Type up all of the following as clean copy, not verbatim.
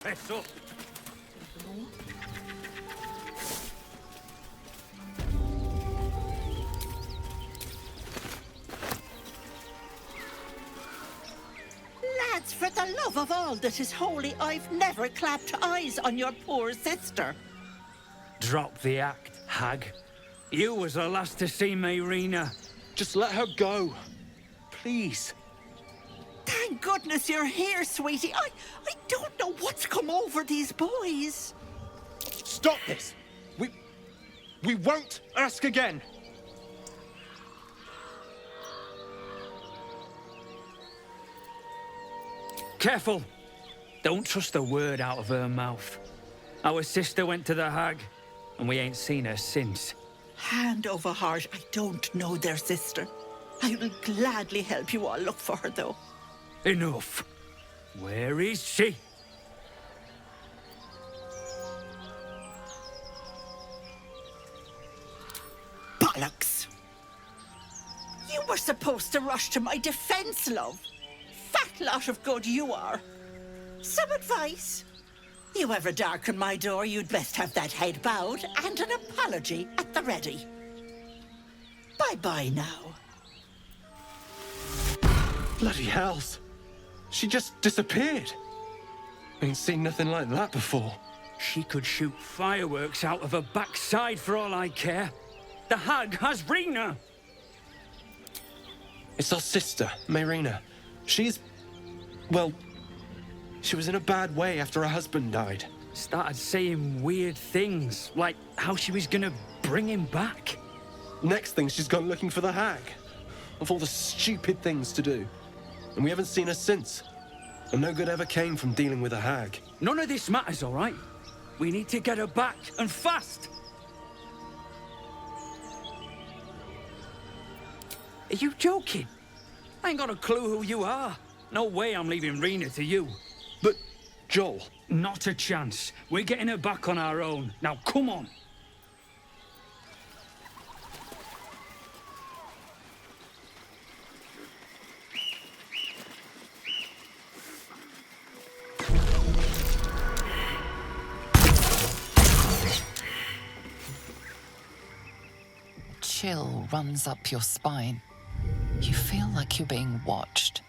Fess up. Lads, for the love of all that is holy, I've never clapped eyes on your poor sister. Drop the act, hag. You was the last to see Mayrina. Just let her go. Please. Thank goodness you're here, sweetie. I don't know what's come over these boys. Stop this! We won't ask again! Careful! Don't trust a word out of her mouth. Our sister went to the hag, and we ain't seen her since. Hand over heart, I don't know their sister. I will gladly help you all look for her, though. Enough. Where is she? Bollocks! You were supposed to rush to my defense, love. Fat lot of good you are. Some advice? You ever darken my door, you'd best have that head bowed and an apology at the ready. Bye-bye now. Bloody hells. She just disappeared. Ain't seen nothing like that before. She could shoot fireworks out of her backside for all I care. The hag has Rena. It's our sister, Mayrina. Well, she was in a bad way after her husband died. Started saying weird things, like how she was gonna bring him back. Next thing, she's gone looking for the hag. Of all the stupid things to do. And we haven't seen her since. And no good ever came from dealing with a hag. None of this matters, all right? We need to get her back, and fast! Are you joking? I ain't got a clue who you are. No way I'm leaving Rena to you. But, Joel... Not a chance. We're getting her back on our own. Now, come on. Chill runs up your spine. You feel like you're being watched.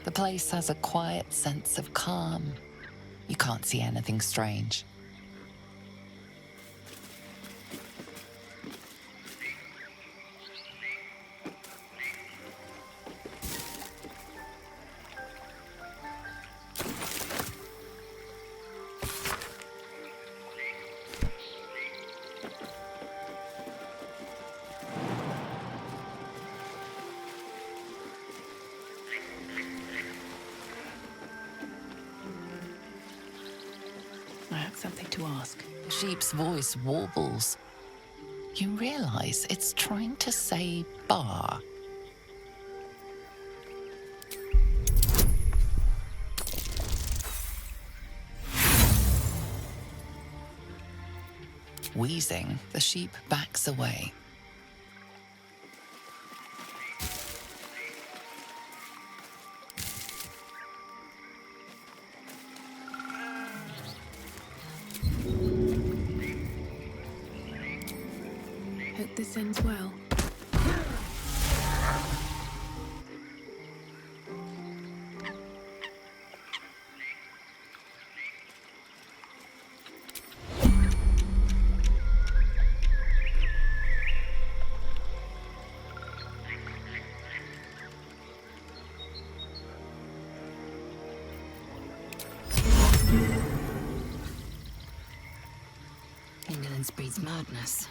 The place has a quiet sense of calm. You can't see anything strange. I have something to ask. The sheep's voice warbles. You realize it's trying to say bar. Wheezing, the sheep backs away. Hope this ends well. Indolence breeds madness.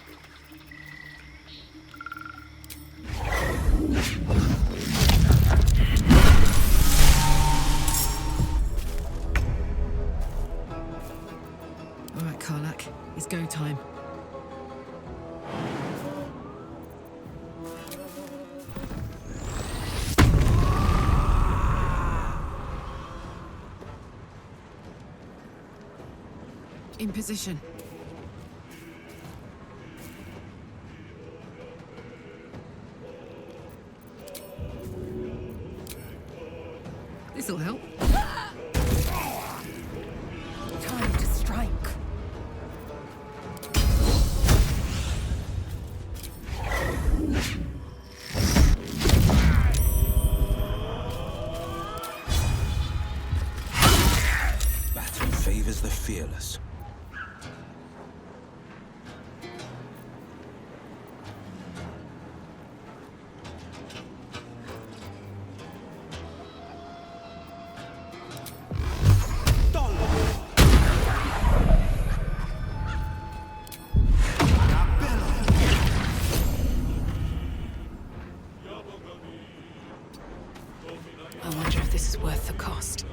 All right, Karlak, it's go time. In position. This'll help. Time to strike. Battle favors the fearless. I wonder if this is worth the cost.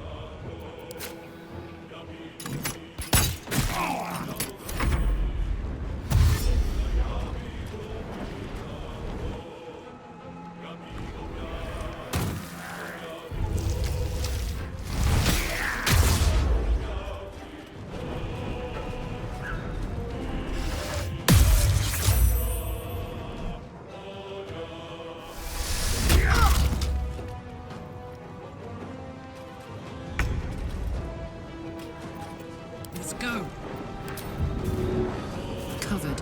Let's go. Covered.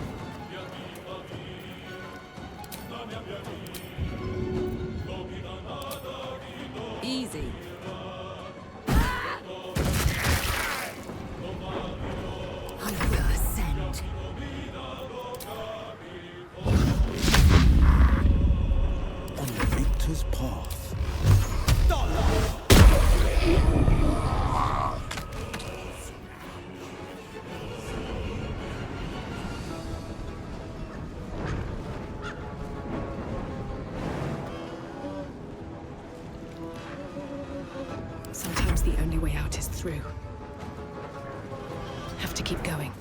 Easy. I will ascend. On the victor's path. Sometimes the only way out is through. Have to keep going.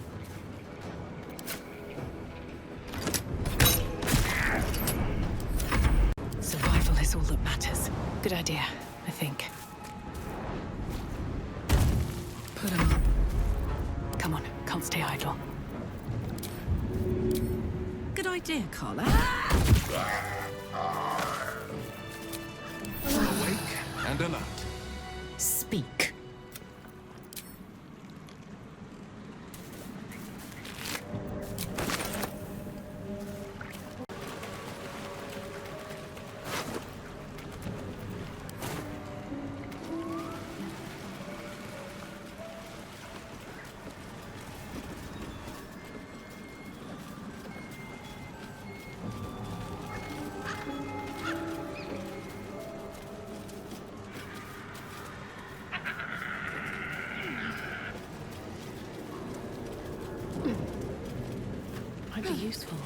Survival is all that matters. Good idea, I think. Put 'em up. Come on, can't stay idle. Good idea, Carla. Awake and alert. Speak. Might be useful.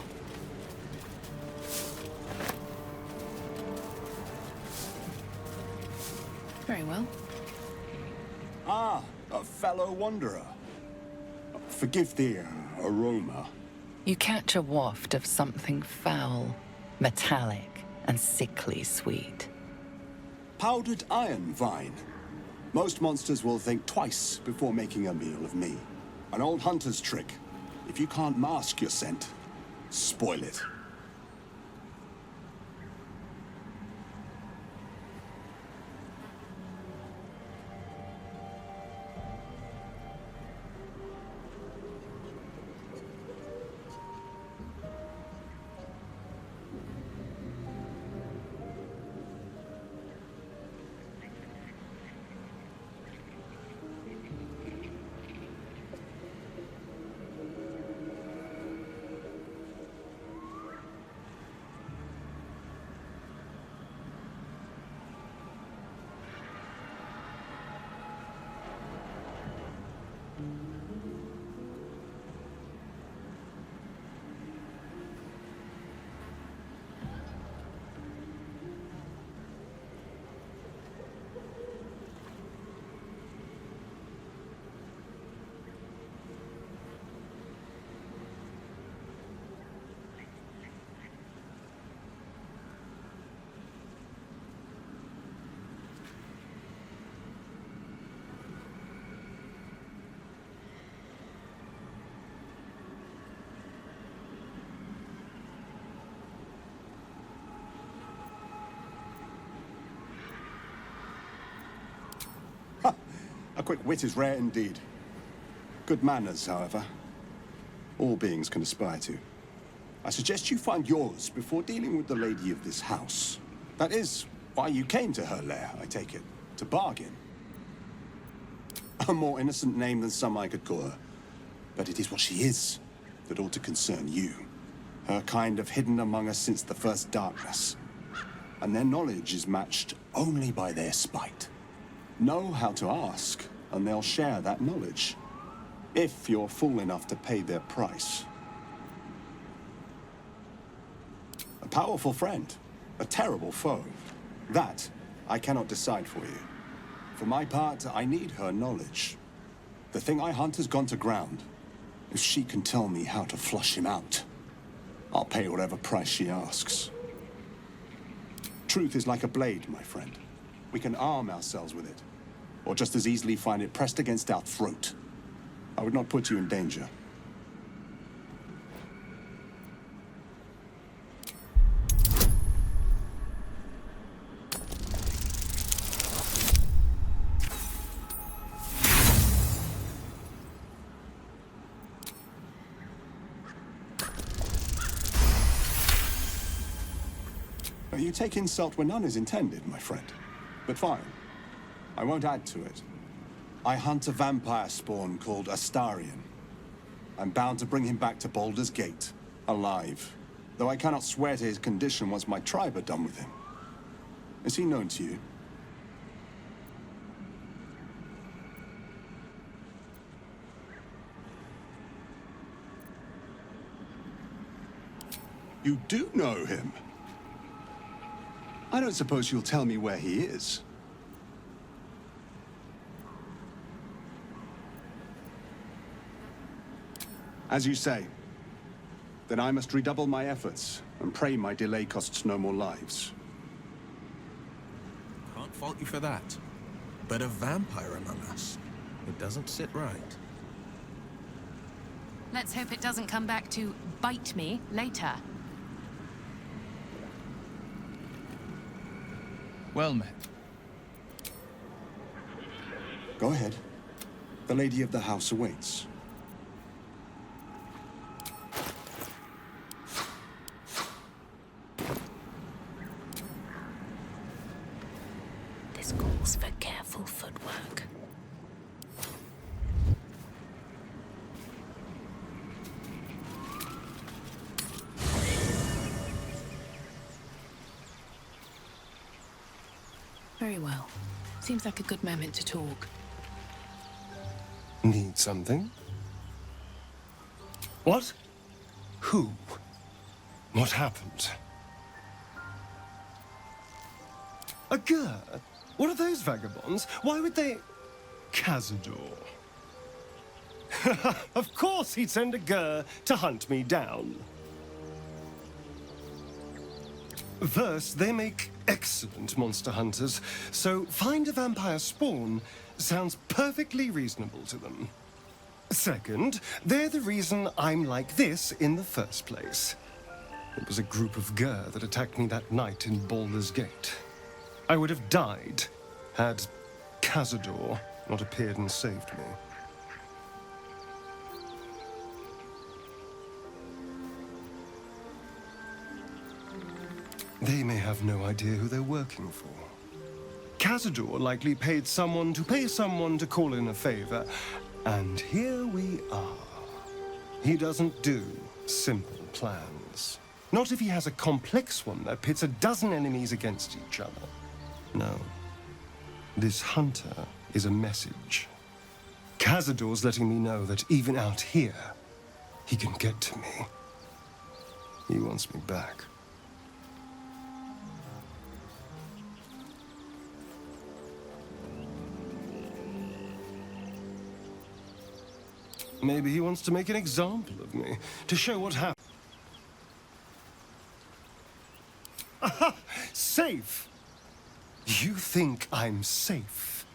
Very well. Ah, a fellow wanderer. Forgive the aroma. You catch a waft of something foul, metallic, and sickly sweet. Powdered iron vine. Most monsters will think twice before making a meal of me. An old hunter's trick. If you can't mask your scent, spoil it. A quick wit is rare indeed. Good manners, however, all beings can aspire to. I suggest you find yours before dealing with the lady of this house. That is why you came to her lair, I take it, to bargain. A more innocent name than some I could call her. But it is what she is that ought to concern you. Her kind have hidden among us since the first darkness. And their knowledge is matched only by their spite. Know how to ask, and they'll share that knowledge. If you're fool enough to pay their price. A powerful friend, a terrible foe. That I cannot decide for you. For my part, I need her knowledge. The thing I hunt has gone to ground. If she can tell me how to flush him out, I'll pay whatever price she asks. Truth is like a blade, my friend. We can arm ourselves with it, or just as easily find it pressed against our throat. I would not put you in danger. You take insult where none is intended, my friend. But fine. I won't add to it. I hunt a vampire spawn called Astarion. I'm bound to bring him back to Baldur's Gate, alive. Though I cannot swear to his condition once my tribe are done with him. Is he known to you? You do know him? I don't suppose you'll tell me where he is. As you say, then I must redouble my efforts and pray my delay costs no more lives. Can't fault you for that. But a vampire among us, it doesn't sit right. Let's hope it doesn't come back to bite me later. Well met. Go ahead. The lady of the house awaits. This calls for careful footwork. Very well. Seems like a good moment to talk. Need something? What? Who? What happened? A Gur? What are those vagabonds? Why would they... Cazador. Of course he'd send a Gur to hunt me down. First, they make excellent monster hunters, so find a vampire spawn sounds perfectly reasonable to them. Second, they're the reason I'm like this in the first place. It was a group of Gur that attacked me that night in Baldur's Gate. I would have died had Cazador not appeared and saved me. They may have no idea who they're working for. Cazador likely paid someone to call in a favor, and here we are. He doesn't do simple plans. Not if he has a complex one that pits a dozen enemies against each other. No. This hunter is a message. Cazador's letting me know that even out here, he can get to me. He wants me back. Maybe he wants to make an example of me, to show what happened. Aha! Safe! You think I'm safe?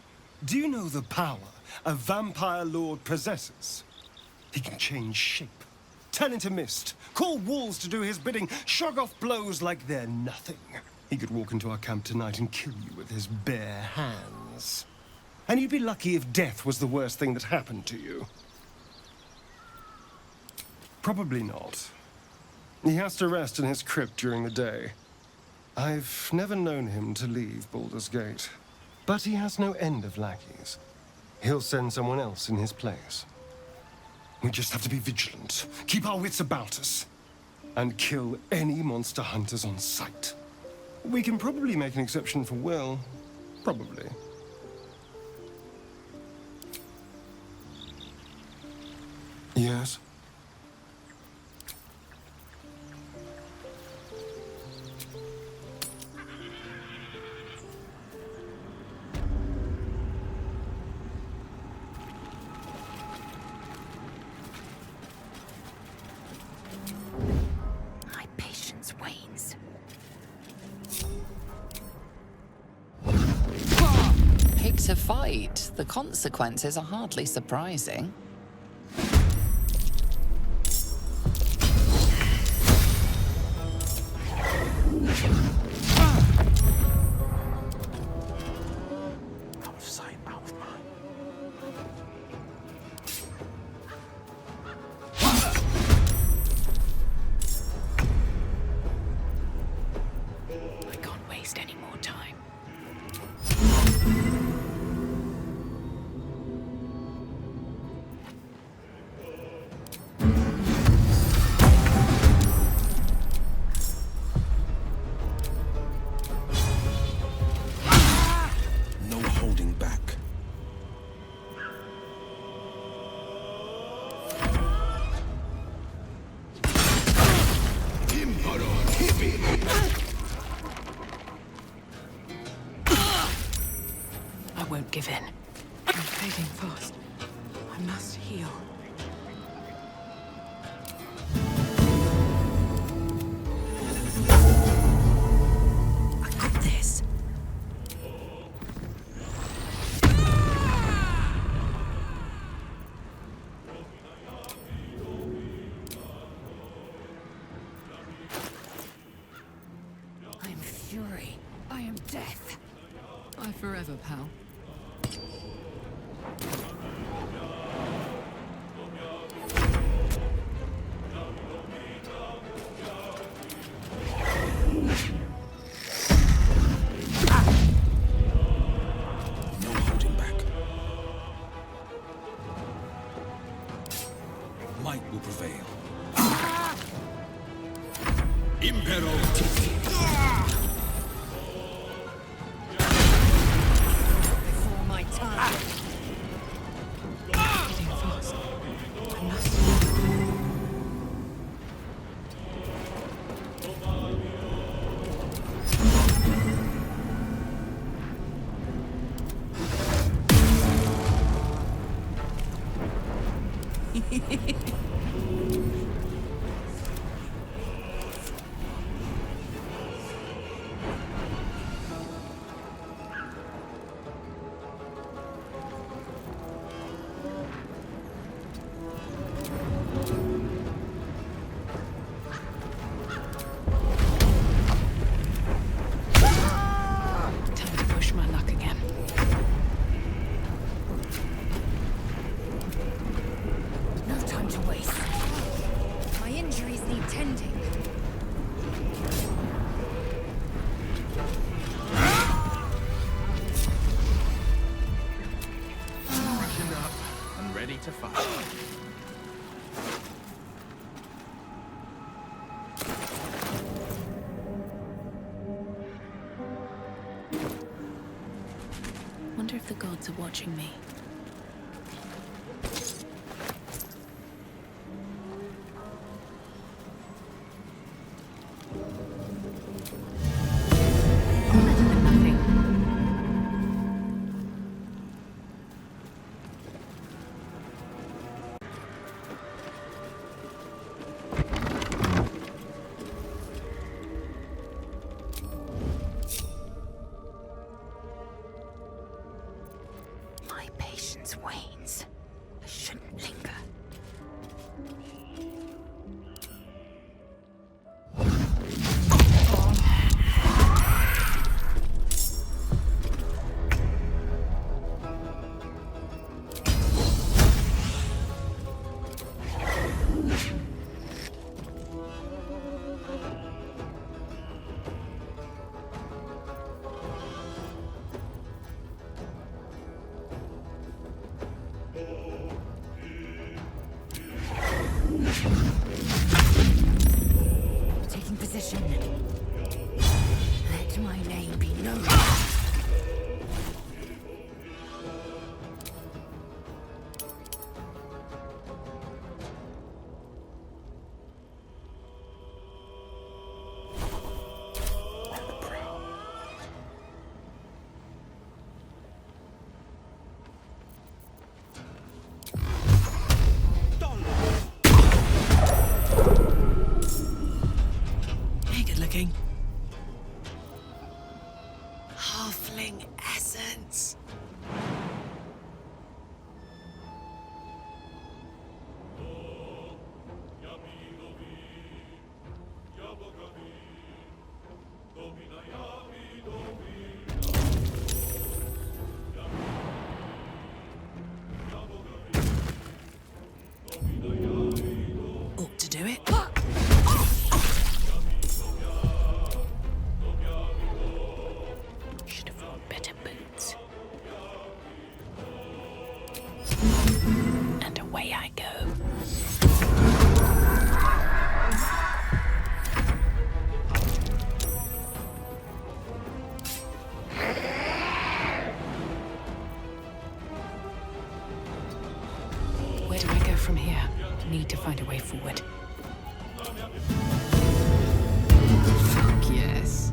Do you know the power a vampire lord possesses? He can change shape, turn into mist, call walls to do his bidding, shrug off blows like they're nothing. He could walk into our camp tonight and kill you with his bare hands. and you'd be lucky if death was the worst thing that happened to you. Probably not. He has to rest in his crypt during the day. I've never known him to leave Baldur's Gate, but he has no end of lackeys. He'll send someone else in his place. We just have to be vigilant, keep our wits about us, and kill any monster hunters on sight. We can probably make an exception for Will. Probably. Yes? My patience wanes. Pick to fight. The consequences are hardly surprising. Out of sight, out of mind. I can't waste any more time. No holding back. I won't give in. I'm fading fast. I must heal. I got this. I am fury. I am death. Bye forever, pal. No holding back. Might will prevail. Impero Before my time. Fading fast. I must. Time to push my luck again. No time to waste. My injuries need tending. freshened up and ready to fight. Wonder if the gods are watching me. Better than nothing. My patience. Taking position. Let my name be known. Good looking. Halfling essence. Ought to do it. Should have worn better boots. And away I go. Where do I go from here? Need to find a way forward. Fuck yes.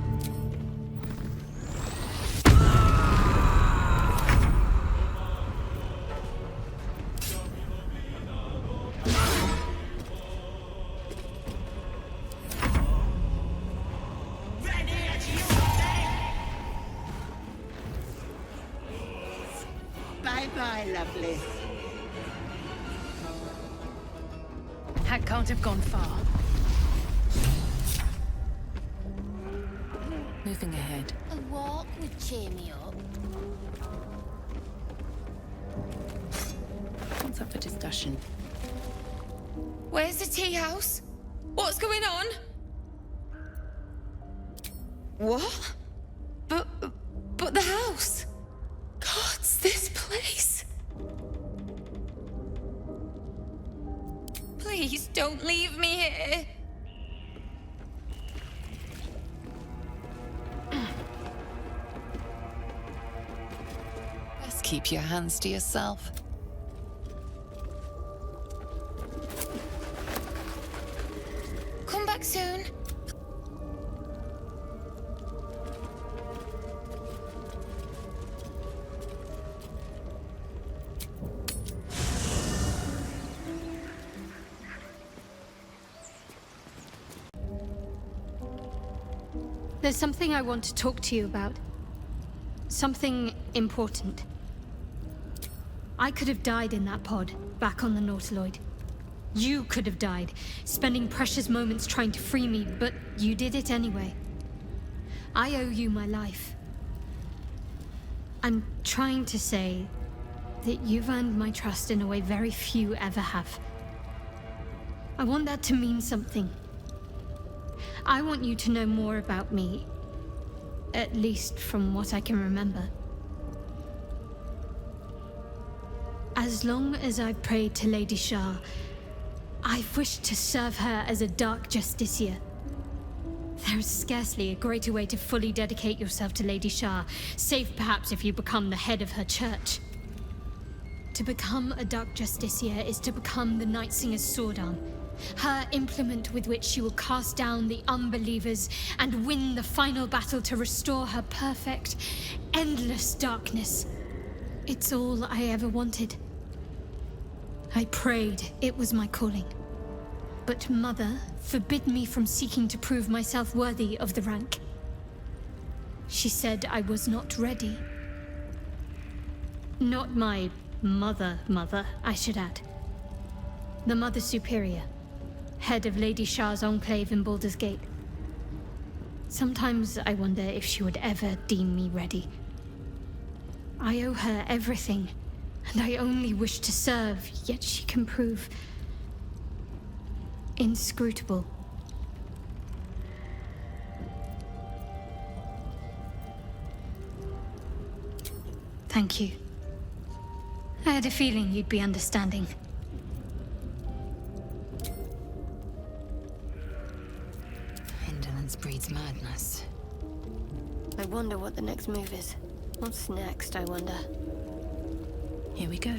Bye-bye, lovely. That can't have gone far. Moving ahead. A walk would cheer me up. What's up for discussion? Where's the tea house? What's going on? What? But the house. God's this place. Please don't leave me here. Best keep your hands to yourself. Come back soon. There's something I want to talk to you about. Something important. I could have died in that pod, back on the Nautiloid. You could have died, spending precious moments trying to free me, but you did it anyway. I owe you my life. I'm trying to say that you've earned my trust in a way very few ever have. I want that to mean something. I want you to know more about me, at least from what I can remember. As long as I've prayed to Lady Shah, I've wished to serve her as a Dark Justiciar. There is scarcely a greater way to fully dedicate yourself to Lady Shah, save perhaps if you become the head of her church. To become a Dark Justiciar is to become the Night Singer's sword arm, her implement with which she will cast down the unbelievers and win the final battle to restore her perfect, endless darkness. It's all I ever wanted. I prayed it was my calling. But Mother forbid me from seeking to prove myself worthy of the rank. She said I was not ready. Not my mother, I should add. The Mother Superior, head of Lady Shah's enclave in Baldur's Gate. Sometimes I wonder if she would ever deem me ready. I owe her everything, and I only wish to serve, yet she can prove inscrutable. Thank you. I had a feeling you'd be understanding. Indolence breeds madness. I wonder what the next move is. What's next, I wonder? Here we go.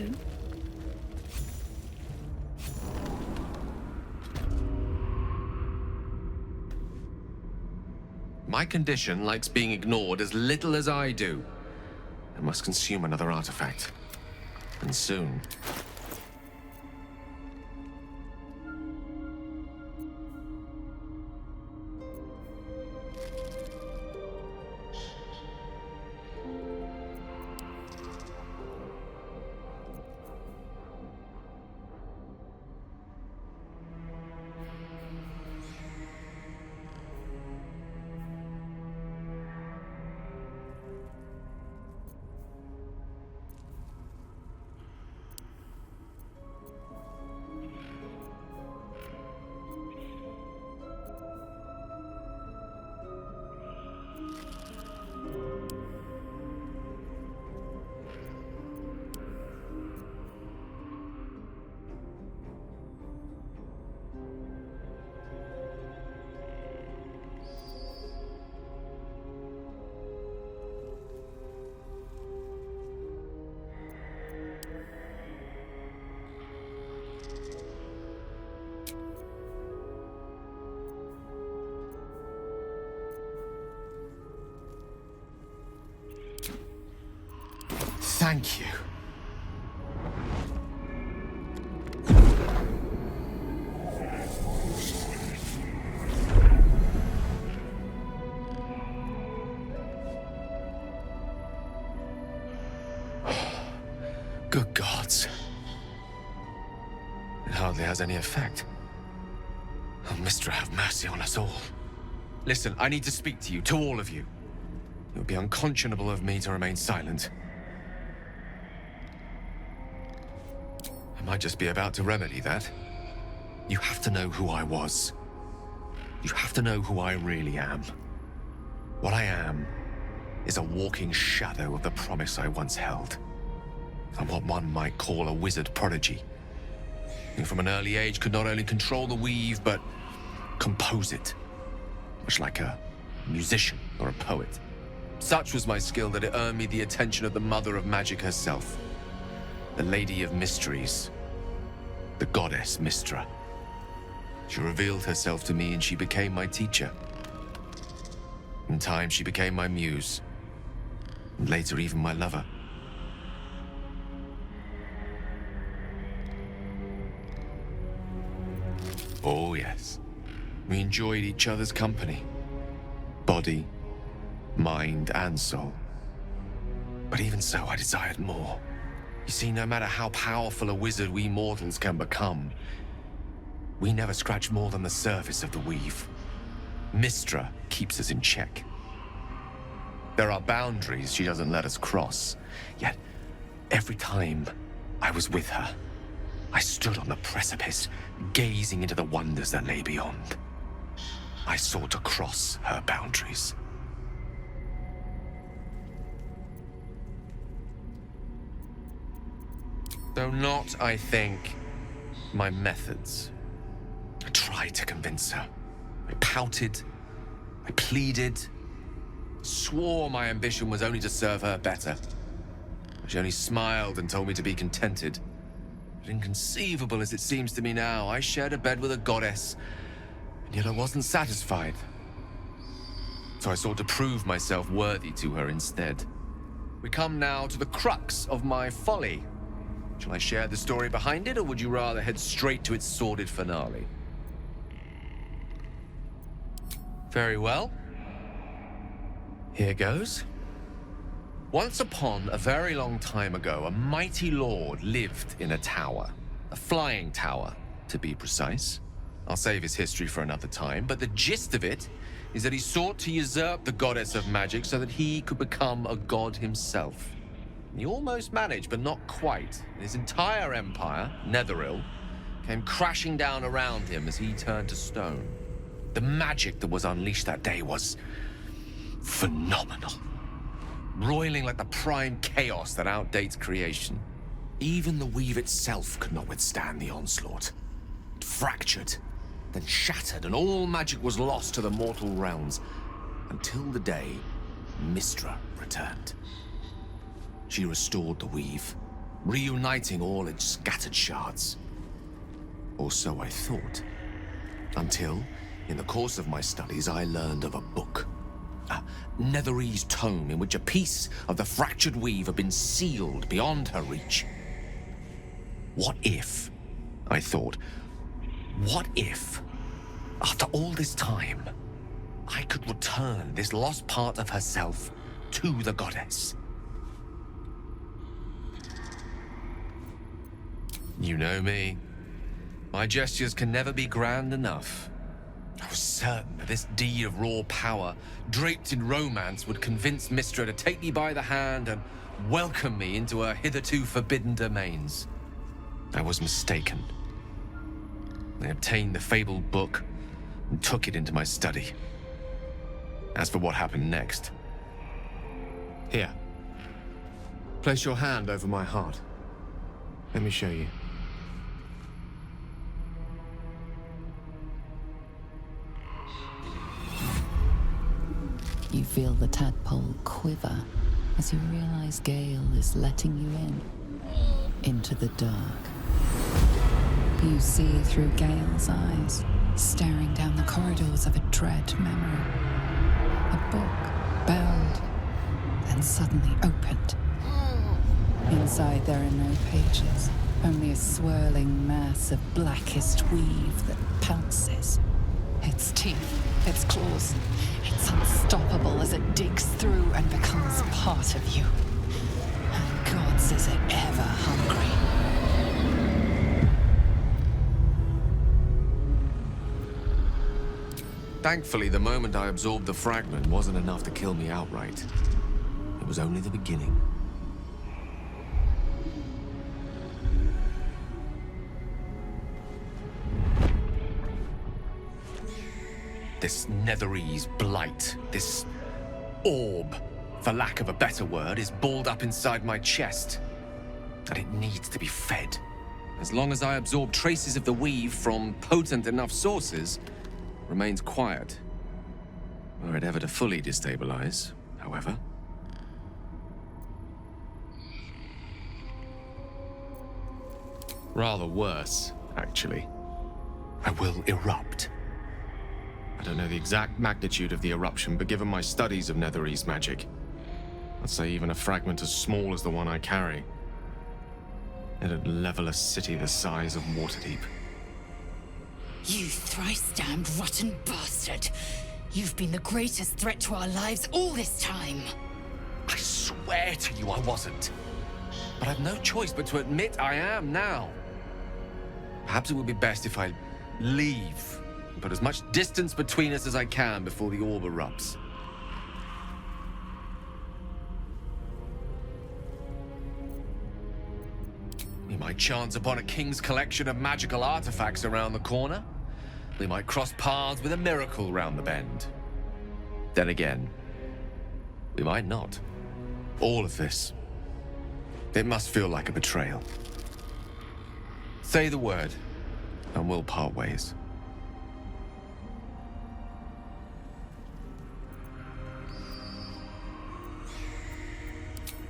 My condition likes being ignored as little as I do. I must consume another artifact. And soon. Thank you. Good gods. It hardly has any effect. Oh, Mistra, have mercy on us all. Listen, I need to speak to you, to all of you. It would be unconscionable of me to remain silent. I might just be about to remedy that. You have to know who I was. You have to know who I really am. What I am is a walking shadow of the promise I once held. I'm what one might call a wizard prodigy, who from an early age could not only control the weave, but compose it, much like a musician or a poet. Such was my skill that it earned me the attention of the mother of magic herself, the Lady of Mysteries, the goddess Mistra. She revealed herself to me and she became my teacher. In time, she became my muse, and later even my lover. Oh yes, we enjoyed each other's company. Body, mind, and soul. But even so, I desired more. You see, no matter how powerful a wizard we mortals can become, we never scratch more than the surface of the weave. Mistra keeps us in check. There are boundaries she doesn't let us cross, yet every time I was with her, I stood on the precipice, gazing into the wonders that lay beyond. I sought to cross her boundaries. Though not, I think, my methods. I tried to convince her. I pouted. I pleaded. Swore my ambition was only to serve her better. She only smiled and told me to be contented. But inconceivable as it seems to me now, I shared a bed with a goddess, and yet I wasn't satisfied. So I sought to prove myself worthy to her instead. We come now to the crux of my folly. Shall I share the story behind it, or would you rather head straight to its sordid finale? Very well. Here goes. Once upon a very long time ago, a mighty lord lived in a tower. A flying tower, to be precise. I'll save his history for another time, but the gist of it is that he sought to usurp the goddess of magic so that he could become a god himself. He almost managed, but not quite. His entire empire, Netheril, came crashing down around him as he turned to stone. The magic that was unleashed that day was phenomenal. roiling like the prime chaos that outdates creation. Even the weave itself could not withstand the onslaught. It fractured, then shattered, and all magic was lost to the mortal realms, until the day Mystra returned. She restored the weave, reuniting all its scattered shards. Or so I thought. Until, in the course of my studies, I learned of a book. A Netherese tome in which a piece of the fractured weave had been sealed beyond her reach. What if, I thought, what if, after all this time, I could return this lost part of herself to the goddess? You know me. My gestures can never be grand enough. I was certain that this deed of raw power, draped in romance, would convince Mystra to take me by the hand and welcome me into her hitherto forbidden domains. I was mistaken. I obtained the fabled book and took it into my study. As for what happened next... Here. Place your hand over my heart. Let me show you. You feel the tadpole quiver as you realize Gale is letting you into the dark. You see through Gale's eyes, staring down the corridors of a dread memory. A book, bound, then suddenly opened. Inside there are no pages, only a swirling mass of blackest weave that pounces. Its teeth, its claws, it's unstoppable as it digs through and becomes part of you. And gods, is it ever hungry. Thankfully, the moment I absorbed the fragment wasn't enough to kill me outright. It was only the beginning. This Netherese blight, this orb, for lack of a better word, is balled up inside my chest. And it needs to be fed. As long as I absorb traces of the weave from potent enough sources, remains quiet. Were it ever to fully destabilize, however. Rather worse, actually. I will erupt. I don't know the exact magnitude of the eruption, but given my studies of Netherese magic, I'd say even a fragment as small as the one I carry, it'd level a city the size of Waterdeep. You thrice-damned rotten bastard! You've been the greatest threat to our lives all this time! I swear to you I wasn't. But I've no choice but to admit I am now. Perhaps it would be best if I leave and put as much distance between us as I can before the orb erupts. We might chance upon a king's collection of magical artifacts around the corner. We might cross paths with a miracle round the bend. Then again, we might not. All of this, it must feel like a betrayal. Say the word, and we'll part ways.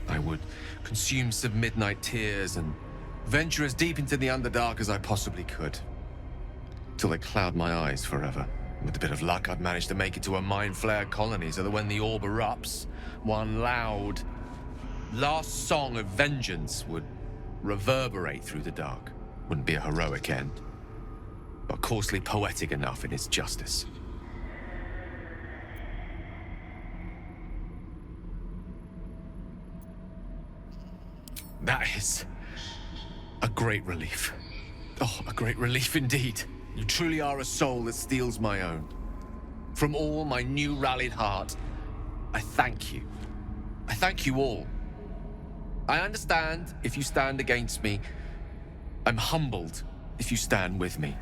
I would consume some midnight tears and venture as deep into the Underdark as I possibly could. Till they cloud my eyes forever. With a bit of luck, I'd manage to make it to a mind-flared colony so that when the orb erupts, one loud, last song of vengeance would reverberate through the dark. Wouldn't be a heroic end, but coarsely poetic enough in its justice. That is a great relief. Oh, a great relief indeed. You truly are a soul that steals my own. From all my new rallied heart, I thank you. I thank you all. I understand if you stand against me. I'm humbled if you stand with me.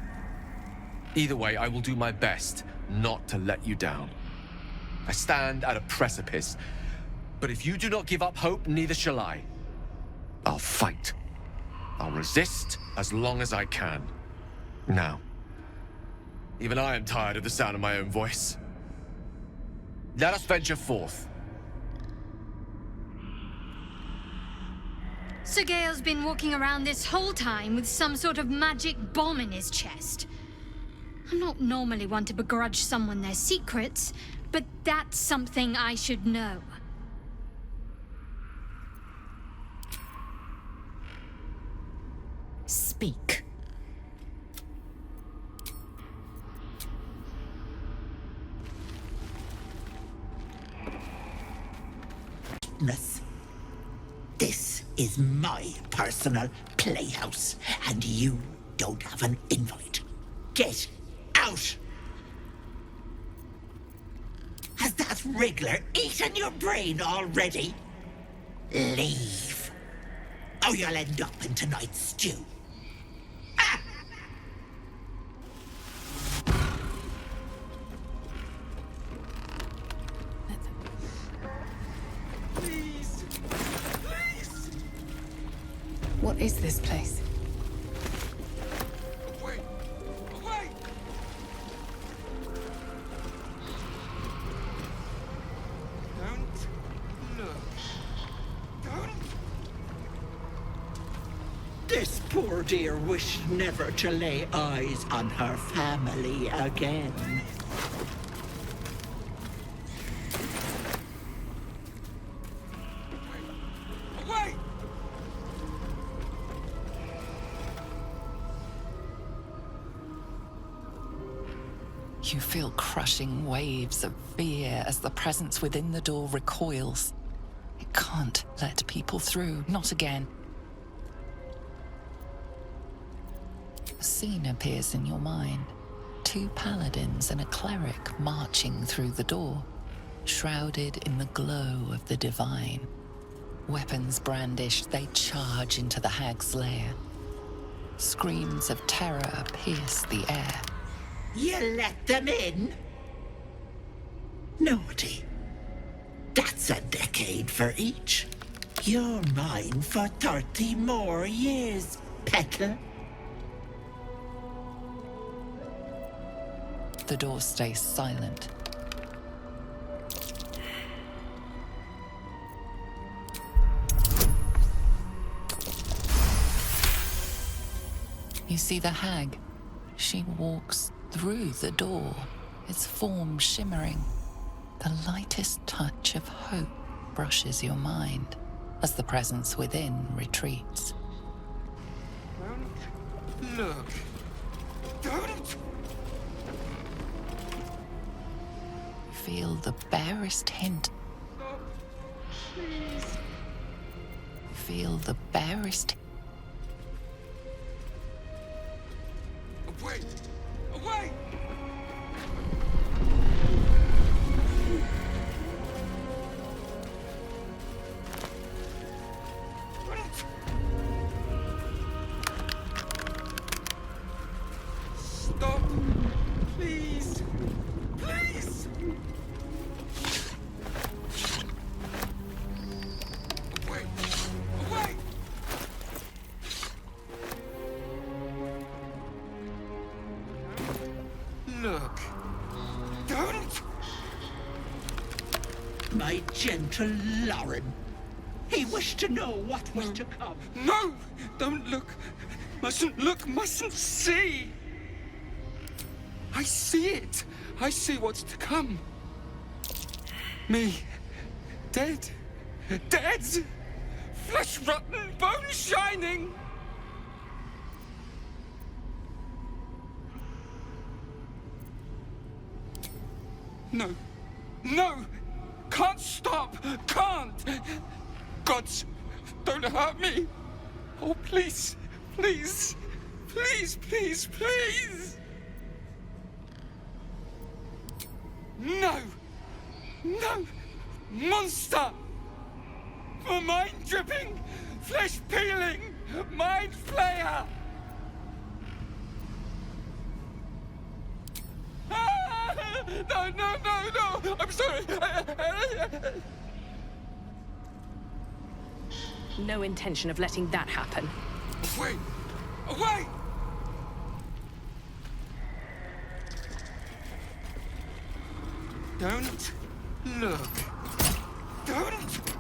Either way, I will do my best not to let you down. I stand at a precipice, But if you do not give up hope, neither shall I. I'll fight. I'll resist as long as I can. Now, even I am tired of the sound of my own voice. Let us venture forth. Sir Gale's been walking around this whole time with some sort of magic bomb in his chest. I'm not normally one to begrudge someone their secrets, but that's something I should know. Speak. This is my personal playhouse, and you don't have an invite. Get out! Has that wriggler eaten your brain already? Leave, or you'll end up in tonight's stew. What is this place? Wait! Wait! Don't look. Don't. This poor dear wished never to lay eyes on her family again. Wait! You feel crushing waves of fear as the presence within the door recoils. It can't let people through, not again. A scene appears in your mind. 2 paladins and a cleric marching through the door, shrouded in the glow of the divine. Weapons brandished, they charge into the hag's lair. Screams of terror pierce the air. You let them in? Naughty. That's a decade for each. You're mine for 30 more years, Petal. The door stays silent. You see the hag. She walks through the door, its form shimmering. The lightest touch of hope brushes your mind as the presence within retreats. Don't look. Don't. Feel the barest hint. Stop. Please. Feel the barest. Wait. Wait. Stop. Please. Please. Wait. Wait. Look. Don't. My gentle Lauren. He wished to know what was to come. No! Don't look. Mustn't look, mustn't see. I see it. I see what's to come. Me. Dead. Dead. Flesh rotten, bone shining. No. No! Can't stop! Can't! Gods, don't hurt me! Oh, please, please, please, please, please! No! No! Monster! For mind dripping, flesh peeling, mind flayer! No, no, no, no! I'm sorry! no intention of letting that happen. Wait! Wait! Don't look. Don't!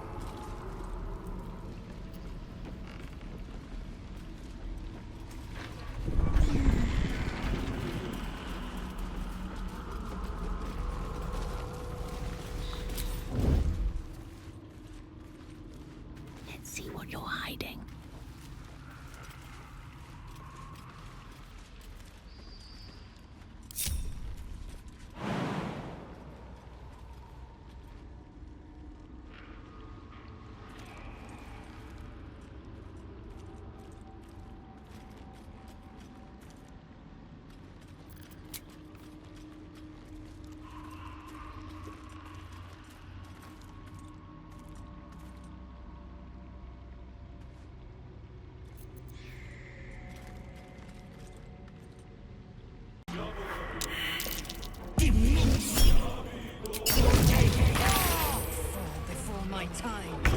Let's see what you're hiding. Before my time.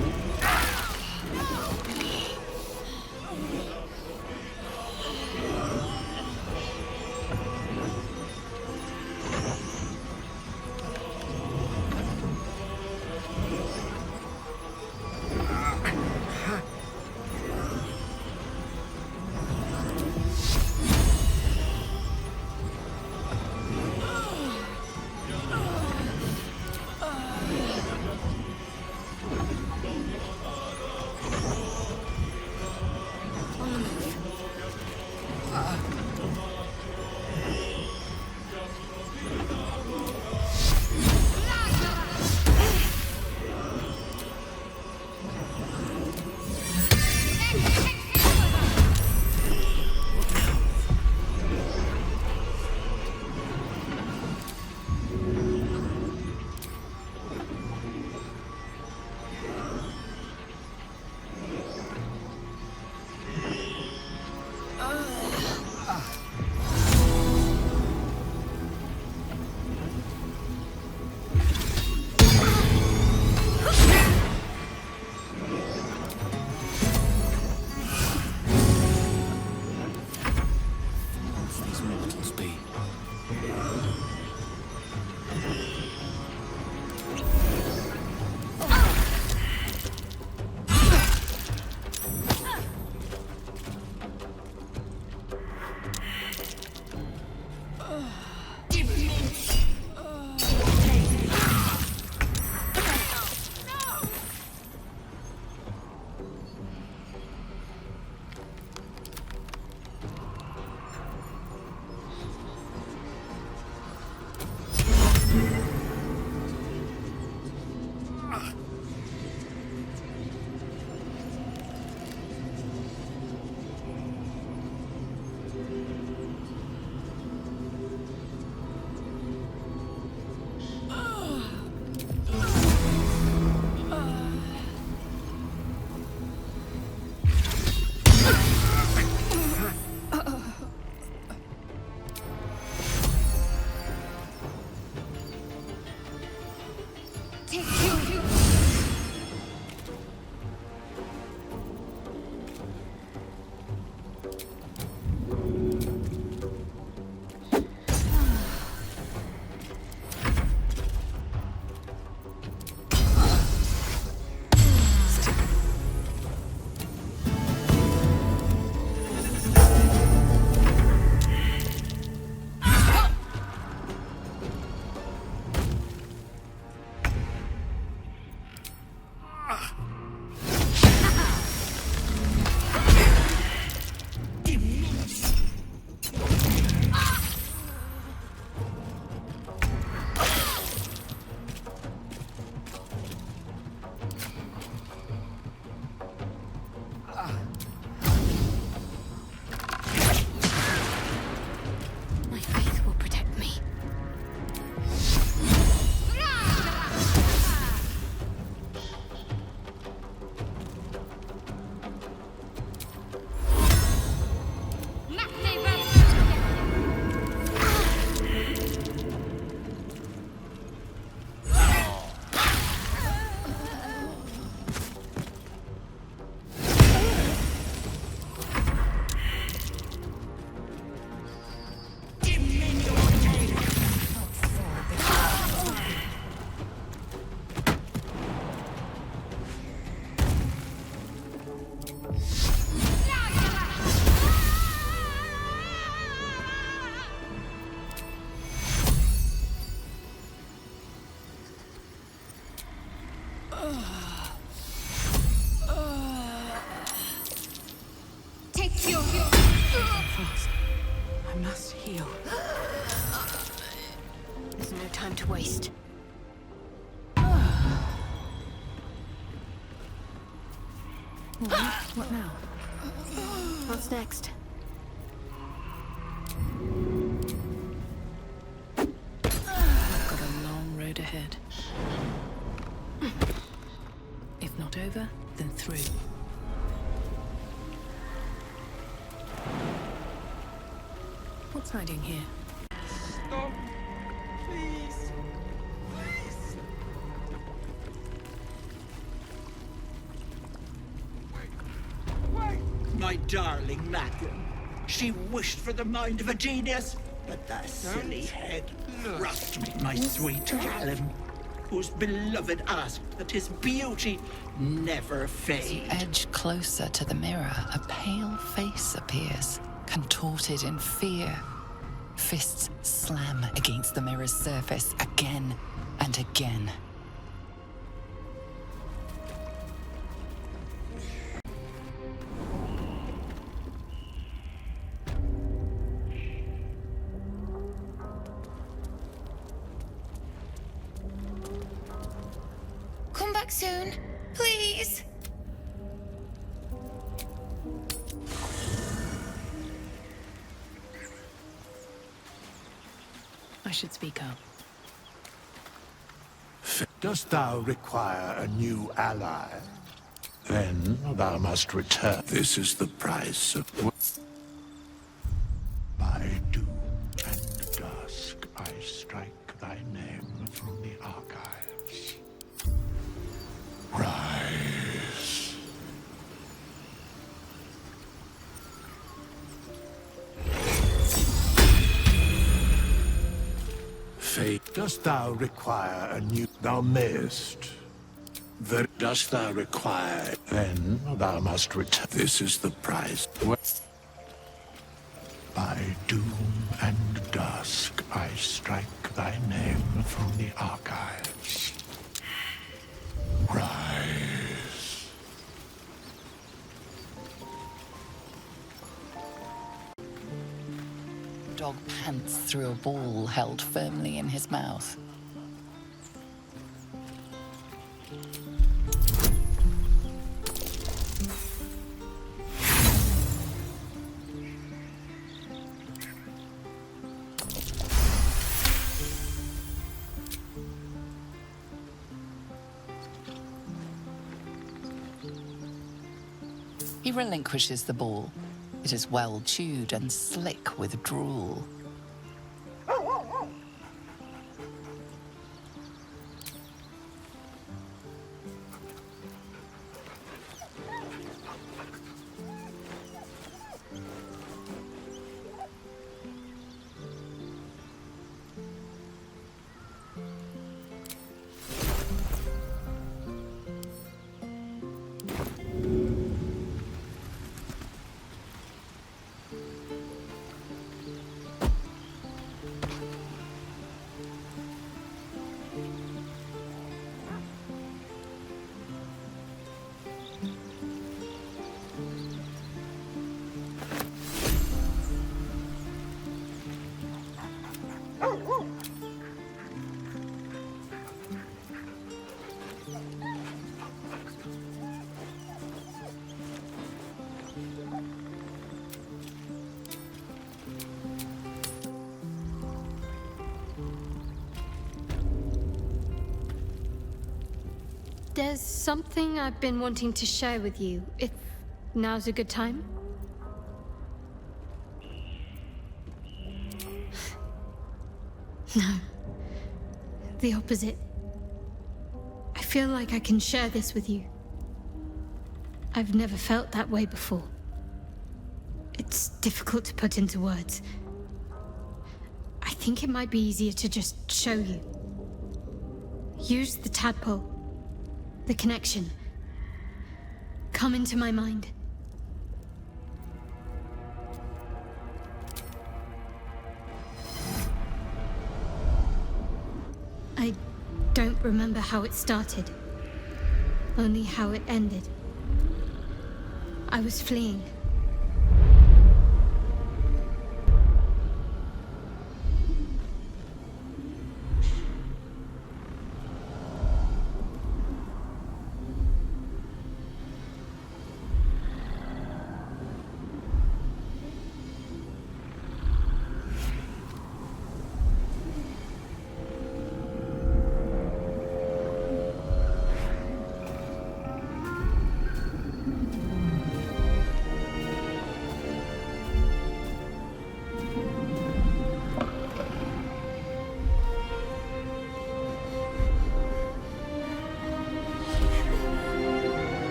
All right, what now? What's next? I've got a long road ahead. If not over, then through. What's hiding here? Stop. Please. Please. Wait. My darling Macklin. She wished for the mind of a genius, but that silly head crushed me, my sweet Callum, whose beloved asked that his beauty never fade. Edge closer to the mirror, a pale face appears, contorted in fear. Fists slam against the mirror's surface again and again. Come back soon, please. I should speak up. Dost thou require a new ally? Then thou must return. This is the price of... By doom and dusk I strike thy name from the archives. Rise. Fate, dost thou require a new... Thou mayest. Dost thou require... Then thou must return. This is the price. By doom and dusk I strike thy name from the archives. Rise. Dog pants through a ball held firmly in his mouth. He relinquishes the ball. It is well chewed and slick with drool. There's something I've been wanting to share with you, if now's a good time. No. The opposite. I feel like I can share this with you. I've never felt that way before. It's difficult to put into words. I think it might be easier to just show you. Use the tadpole. The connection. Come into my mind. I don't remember how it started. Only how it ended. I was fleeing.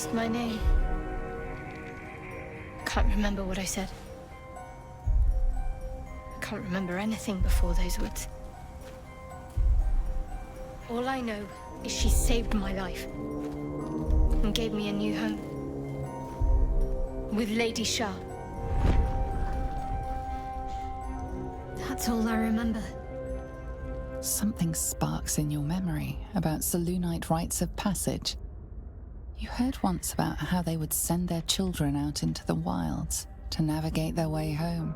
lost my name. Can't remember what I said. I can't remember anything before those words. All I know is she saved my life and gave me a new home with Lady Shah. That's all I remember. Something sparks in your memory about Selûnite rites of passage. You heard once about how they would send their children out into the wilds to navigate their way home.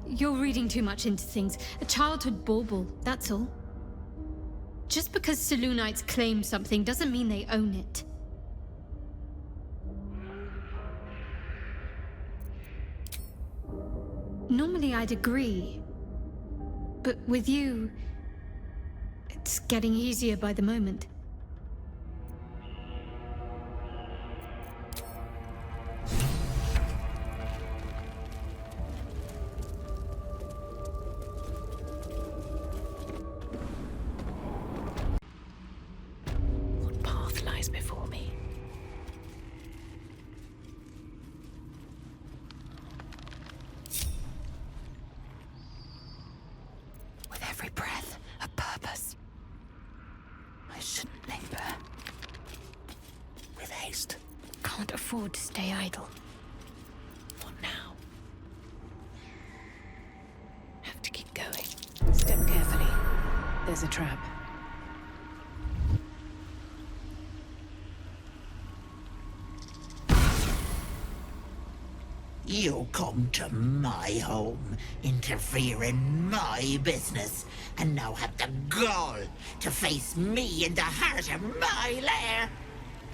You're reading too much into things. A childhood bauble, that's all. Just because Selûnites claim something doesn't mean they own it. Normally I'd agree. But with you, it's getting easier by the moment. What path lies before me? Every breath, a purpose. I shouldn't linger. With haste. Can't afford to stay idle. What now? Have to keep going. Step carefully. There's a trap. You come to my home, interfere in my business, and now have the gall to face me in the heart of my lair.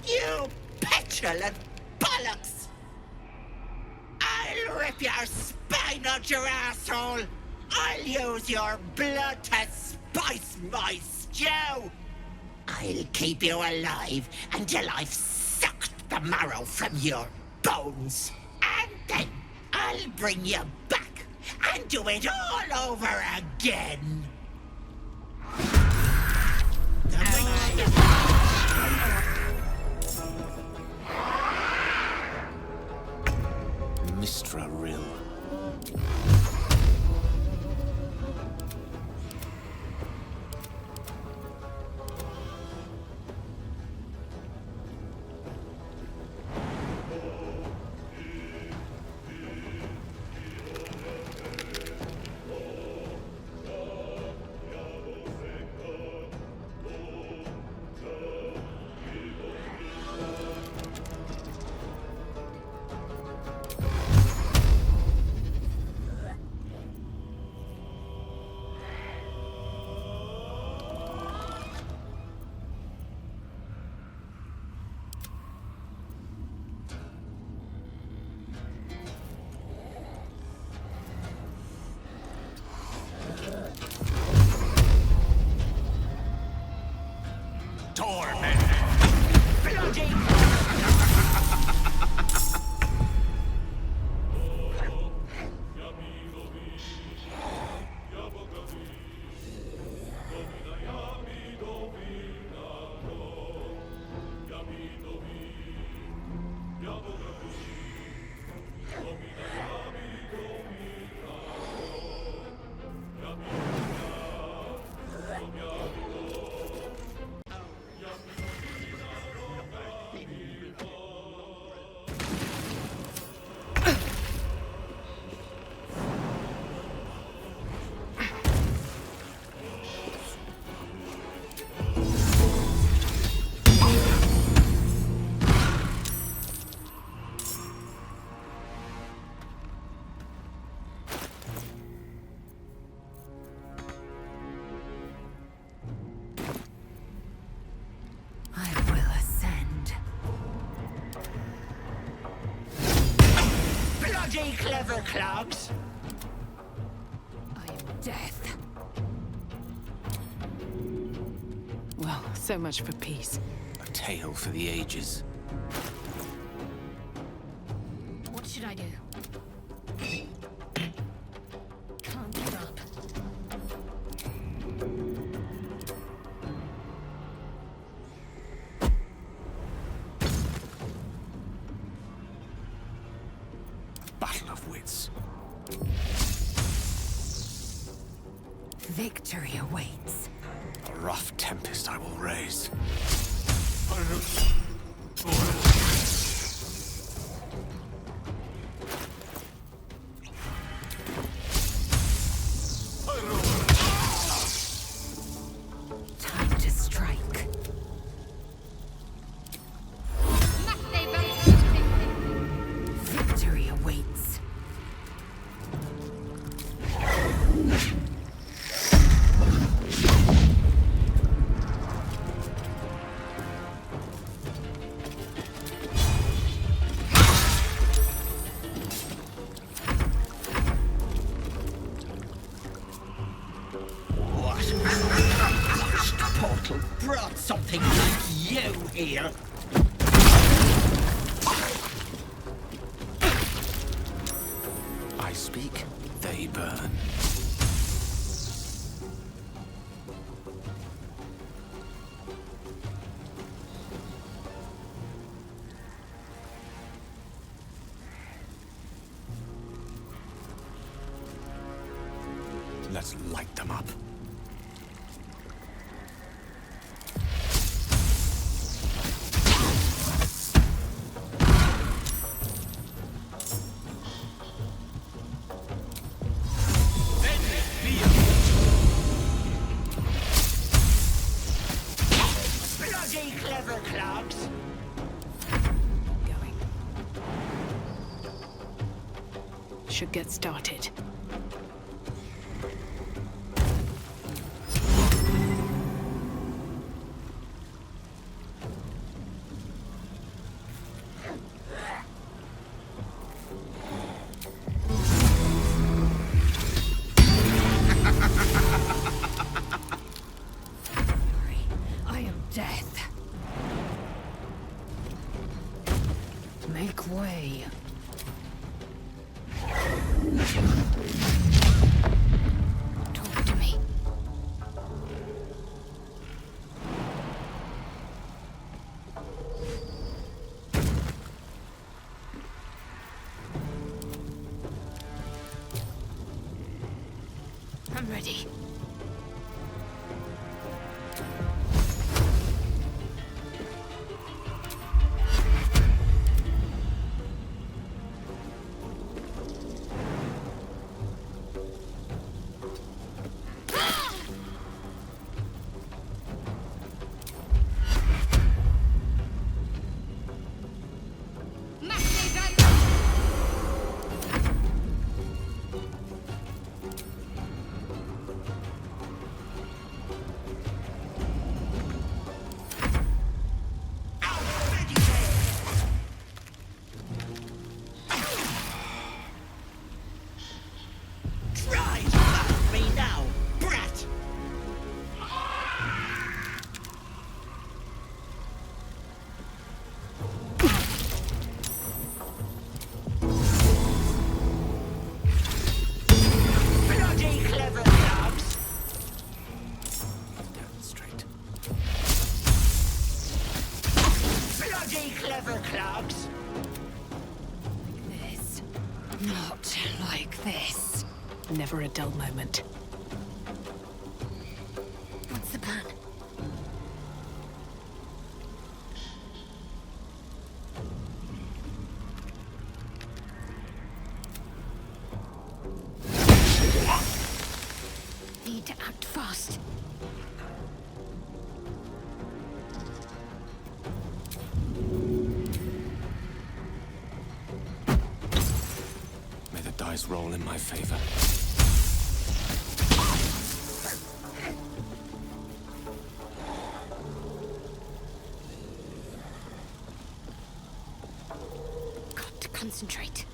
You petulant bollocks! I'll rip your spine out your asshole! I'll use your blood to spice my stew! I'll keep you alive until I've sucked the marrow from your bones. And then I'll bring you back and do it all over again. Mistra Rill. Clever clogs. I am death. Well, so much for peace. A tale for the ages. What should I do? Can't give up. awaits. Victory awaits. A rough tempest I will raise. Time to strike. Victory awaits. Portal brought something like you here. I speak, they burn. Let's light them up. Bloody clever clogs. Going. Should get started. I am death. Make way. Talk to me. I'm ready. Try to find me now, brat. Bloody clever clogs. Demonstrate. Bloody clever clogs. This. Not like this. Never a dull moment. What's the plan? Need to act fast. May the dice roll in my favor. Got to concentrate.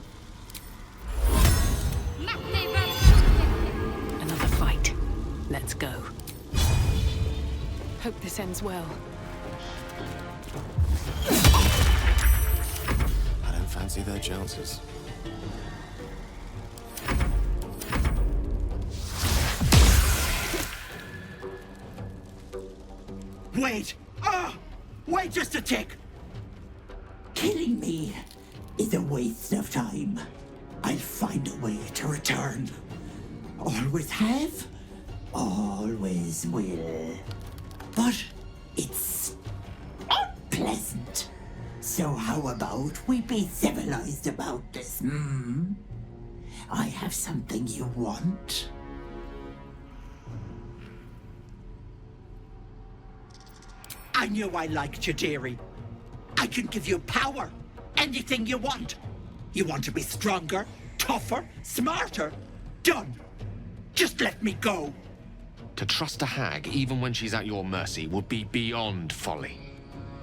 Another fight. Let's go. Hope this ends well. I don't fancy their chances. Wait! Wait just a tick! Killing me is a waste of time. I'll find a way to return. Always have, always will. But it's unpleasant. So how about we be civilized about this, hmm? I have something you want. I knew I liked you, dearie. I can give you power. Anything you want. You want to be stronger, tougher, smarter? Done. Just let me go. To trust a hag, even when she's at your mercy, would be beyond folly.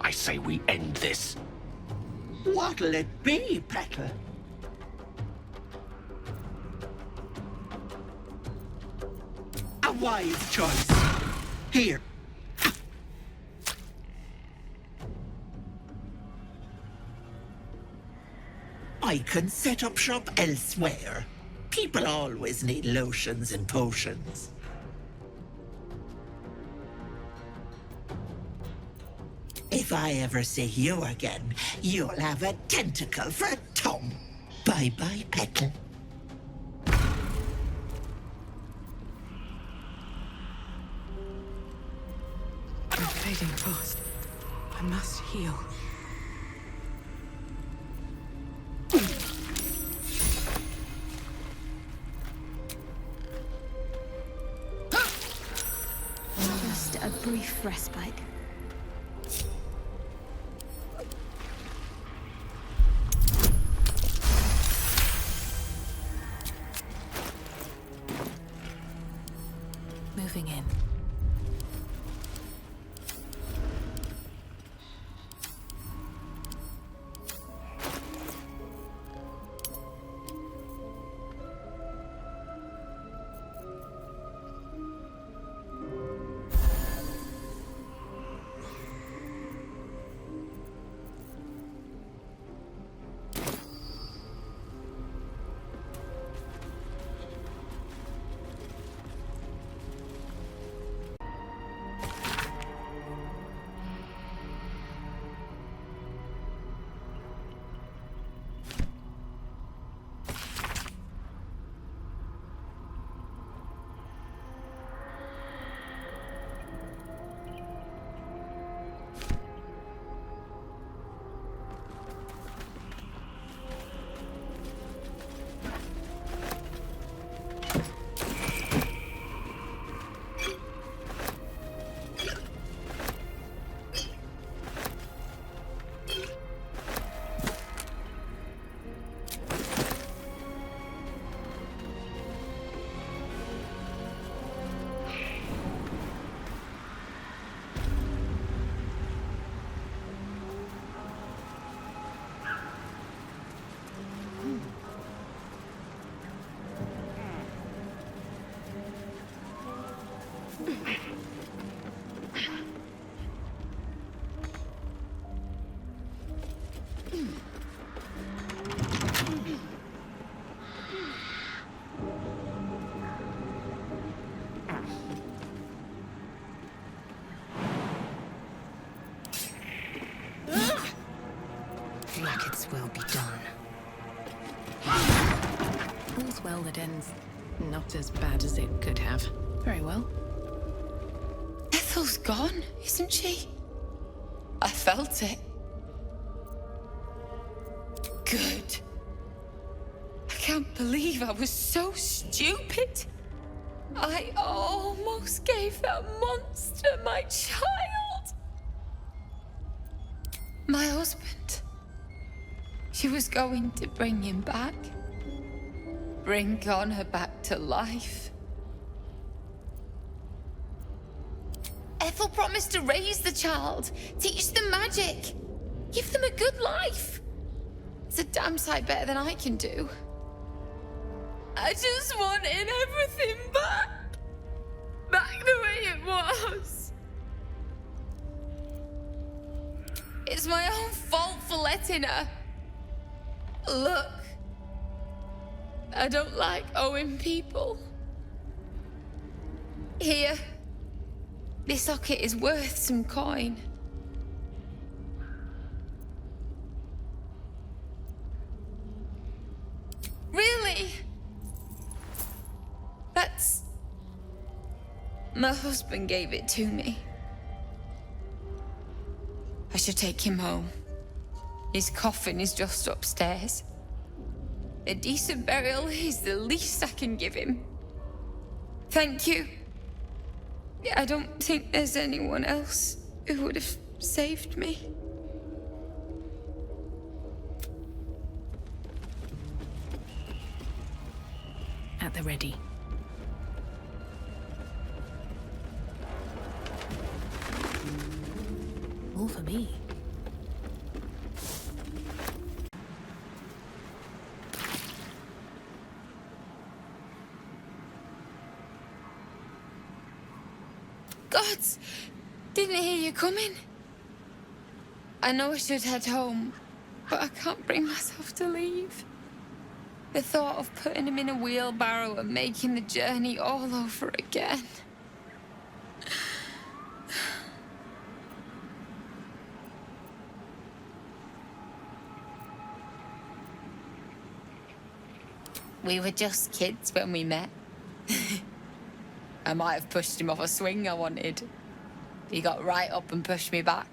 I say we end this. What'll it be, Petal? A wise choice. Here. I can set up shop elsewhere. People always need lotions and potions. If I ever see you again, you'll have a tentacle for a tongue. Bye-bye, Petal. I'm fading fast. I must heal. Just a brief respite. Moving in. Like its will be done. All's well that ends not as bad as it could have. Very well. Ethel's gone, isn't she? I felt it. Good. I can't believe I was so stupid. I almost gave that monster my child. My husband. She was going to bring him back. Bring Connor back to life. Ethel promised to raise the child, teach them magic, give them a good life. It's a damn sight better than I can do. I just wanted everything back. Back the way it was. It's my own fault for letting her. Look, I don't like owing people. Here, this socket is worth some coin. Really? me! That's... My husband gave it to me. I should take him home. His coffin is just upstairs. A decent burial is the least I can give him. Thank you. I don't think there's anyone else who would have saved me. At the ready. All for me. Gods! Didn't hear you coming. I know I should head home, but I can't bring myself to leave. The thought of putting him in a wheelbarrow and making the journey all over again. We were just kids when we met. I might have pushed him off a swing I wanted. He got right up and pushed me back.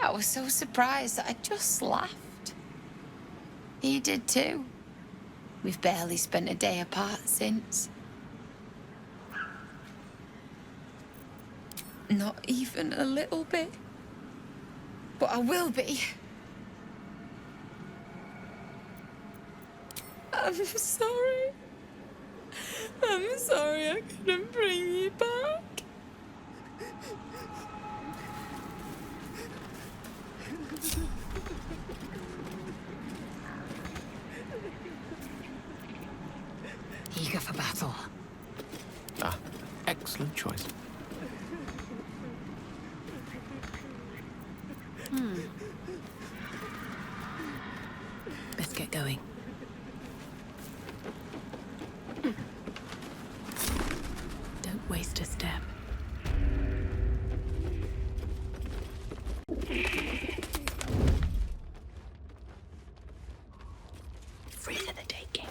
I was so surprised that I just laughed. He did too. We've barely spent a day apart since. Not even a little bit. But I will be. I'm sorry. I'm sorry I couldn't bring you back. Eager for battle. Ah, excellent choice. Let's get going. Don't waste a step. Free for the taking.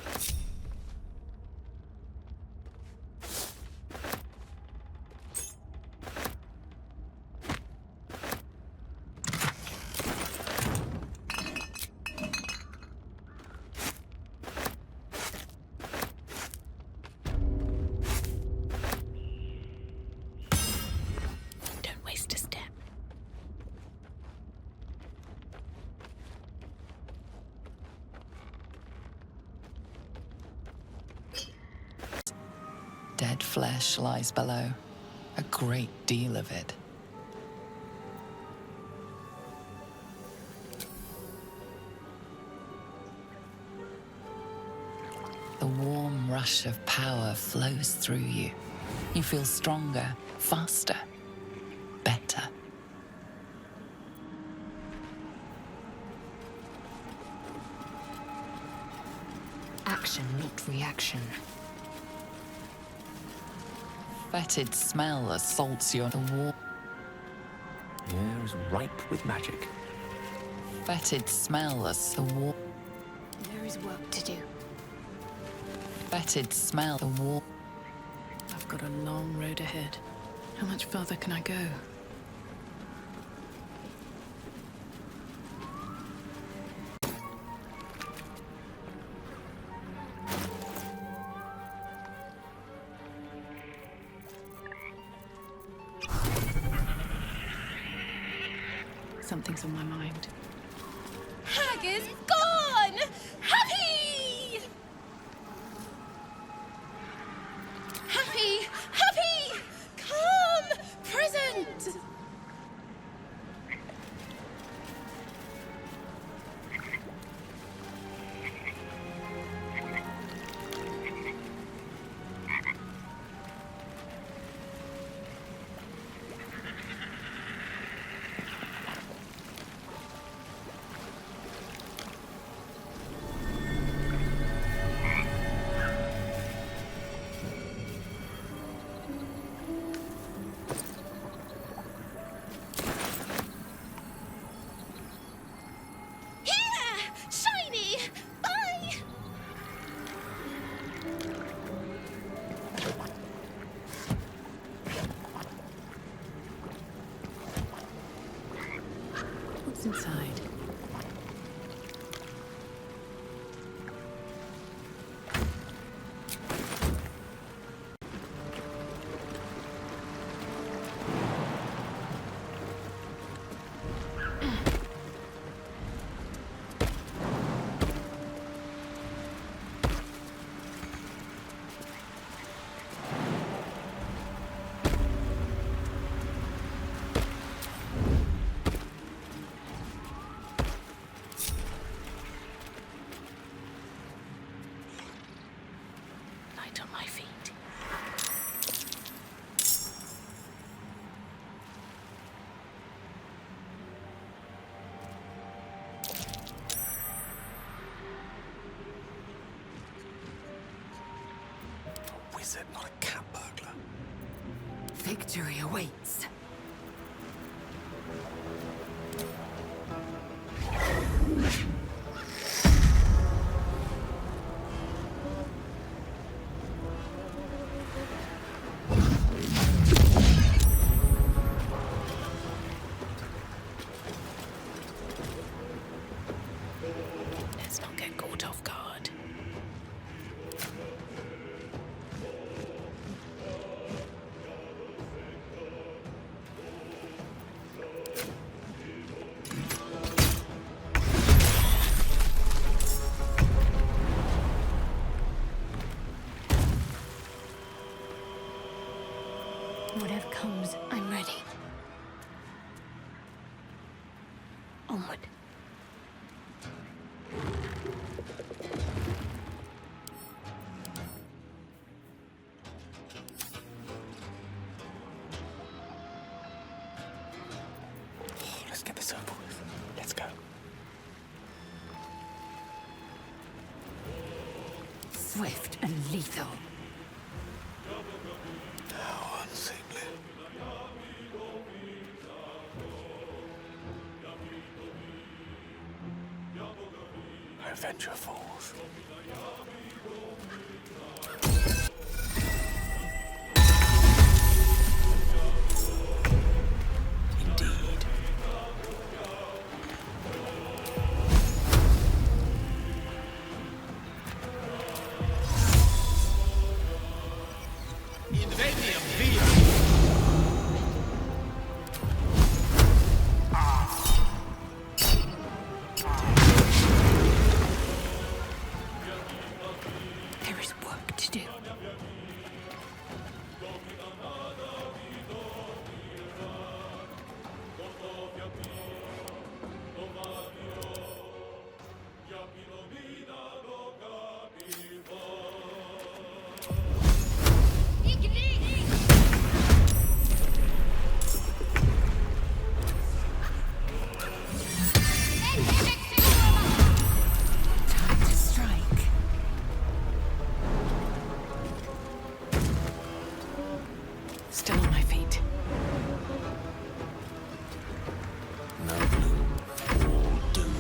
Don't waste a step. Dead flesh lies below, a great deal of it. The warm rush of power flows through you. You feel stronger, faster, better. Action, not reaction. Fetid smell assaults your wall. The air is ripe with magic. Fetid smell as the wall. There is work to do. Fetid smell the wall. I've got a long road ahead. How much further can I go? Something's on my mind. Hag is gone! Happy! Happy! Happy! Come! Present! right on my feet. A wizard, not a cat burglar. Victory awaits. Let's not get caught off guard. Whatever comes, I'm ready. Onward. Let's get this over with. Let's go. Swift and lethal. How unseemly. I venture forth. Indeed. Inveniam via! There is work to do. Time to strike. Still on my feet. No gloom, all doom.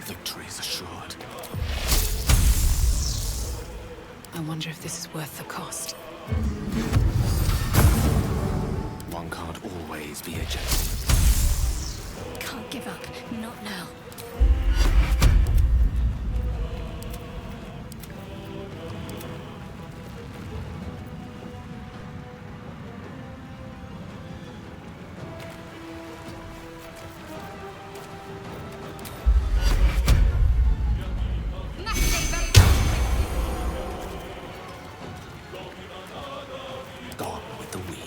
Victory is assured. I wonder if this is worth the cost. One can't always be a general. Can't give up. Not now. Gone with the weave.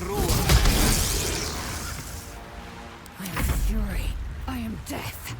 I am fury. I am death.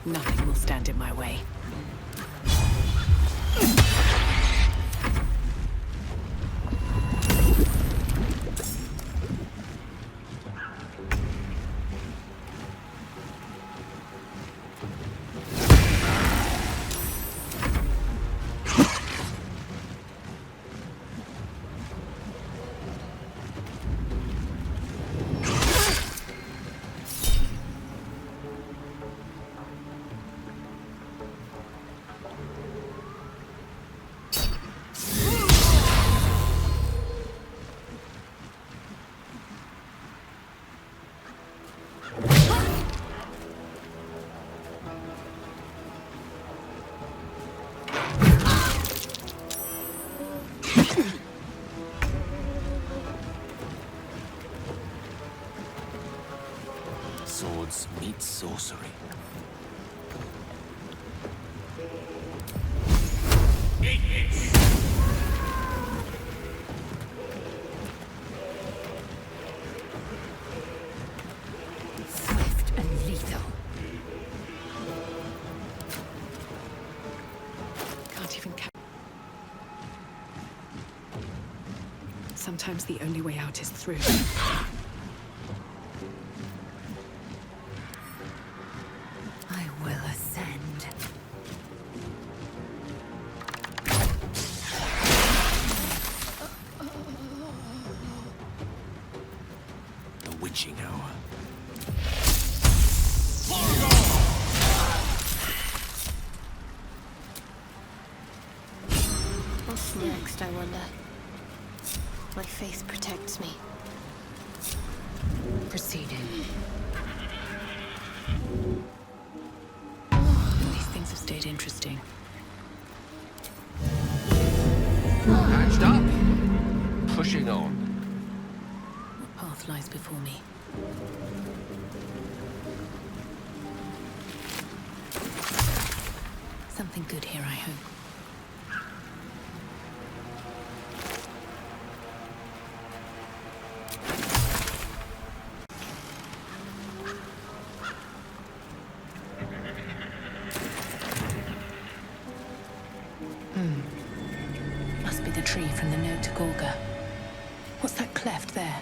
Nothing will stand in my way. Swords meet sorcery. Swift and lethal. Can't even catch. Sometimes the only way out is through. I will ascend. The witching hour. What's next, I wonder? My faith protects me. Proceeding. These things have stayed interesting. Patched up. Pushing on. What path lies before me? Something good here, I hope. Must be the tree from the note to Gorga. What's that cleft there?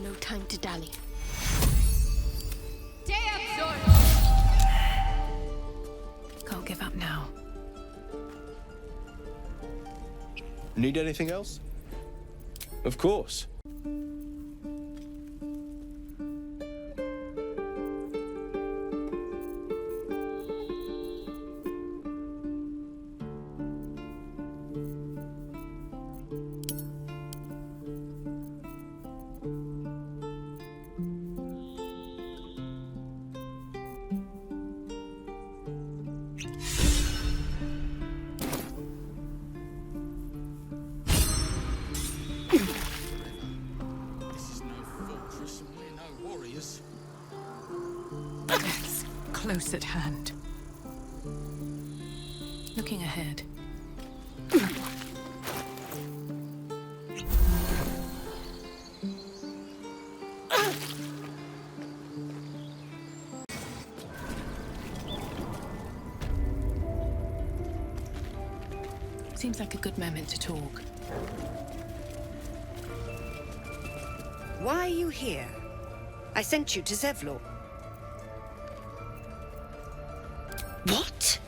No time to dally. Can't give up now. Need anything else? Of course. Death's close at hand. Looking ahead. Seems like a good moment to talk. Why are you here? I sent you to Zevlor. What?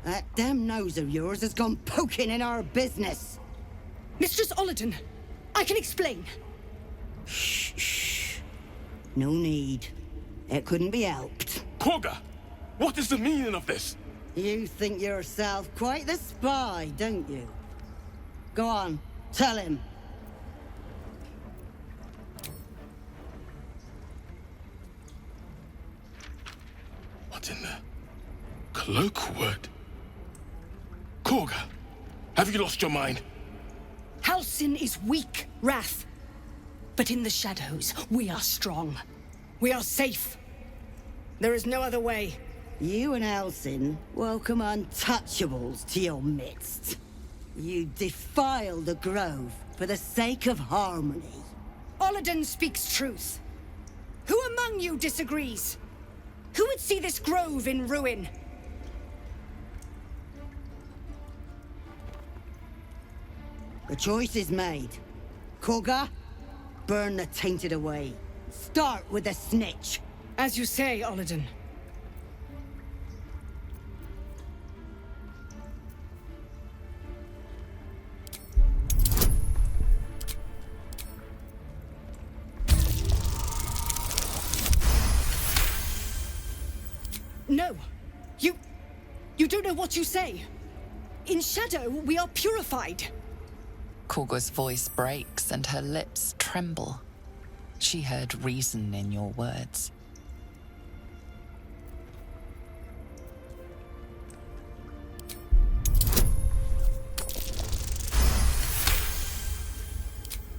That damn nose of yours has gone poking in our business. Mistress Ollerton, I can explain. Shh. No need. It couldn't be helped. Korga, what is the meaning of this? You think yourself quite the spy, don't you? Go on, tell him. What in the colloquial word? Korga, have you lost your mind? Halsin is weak, Wrath. But in the shadows, we are strong. We are safe. There is no other way. You and Halsin welcome untouchables to your midst. You defile the grove for the sake of harmony. Ollerton speaks truth. Who among you disagrees? Who would see this grove in ruin? The choice is made. Korga, burn the tainted away. Start with the snitch. As you say, Ollerton. No. You don't know what you say. In shadow, we are purified. Korga's voice breaks and her lips tremble. She heard reason in your words.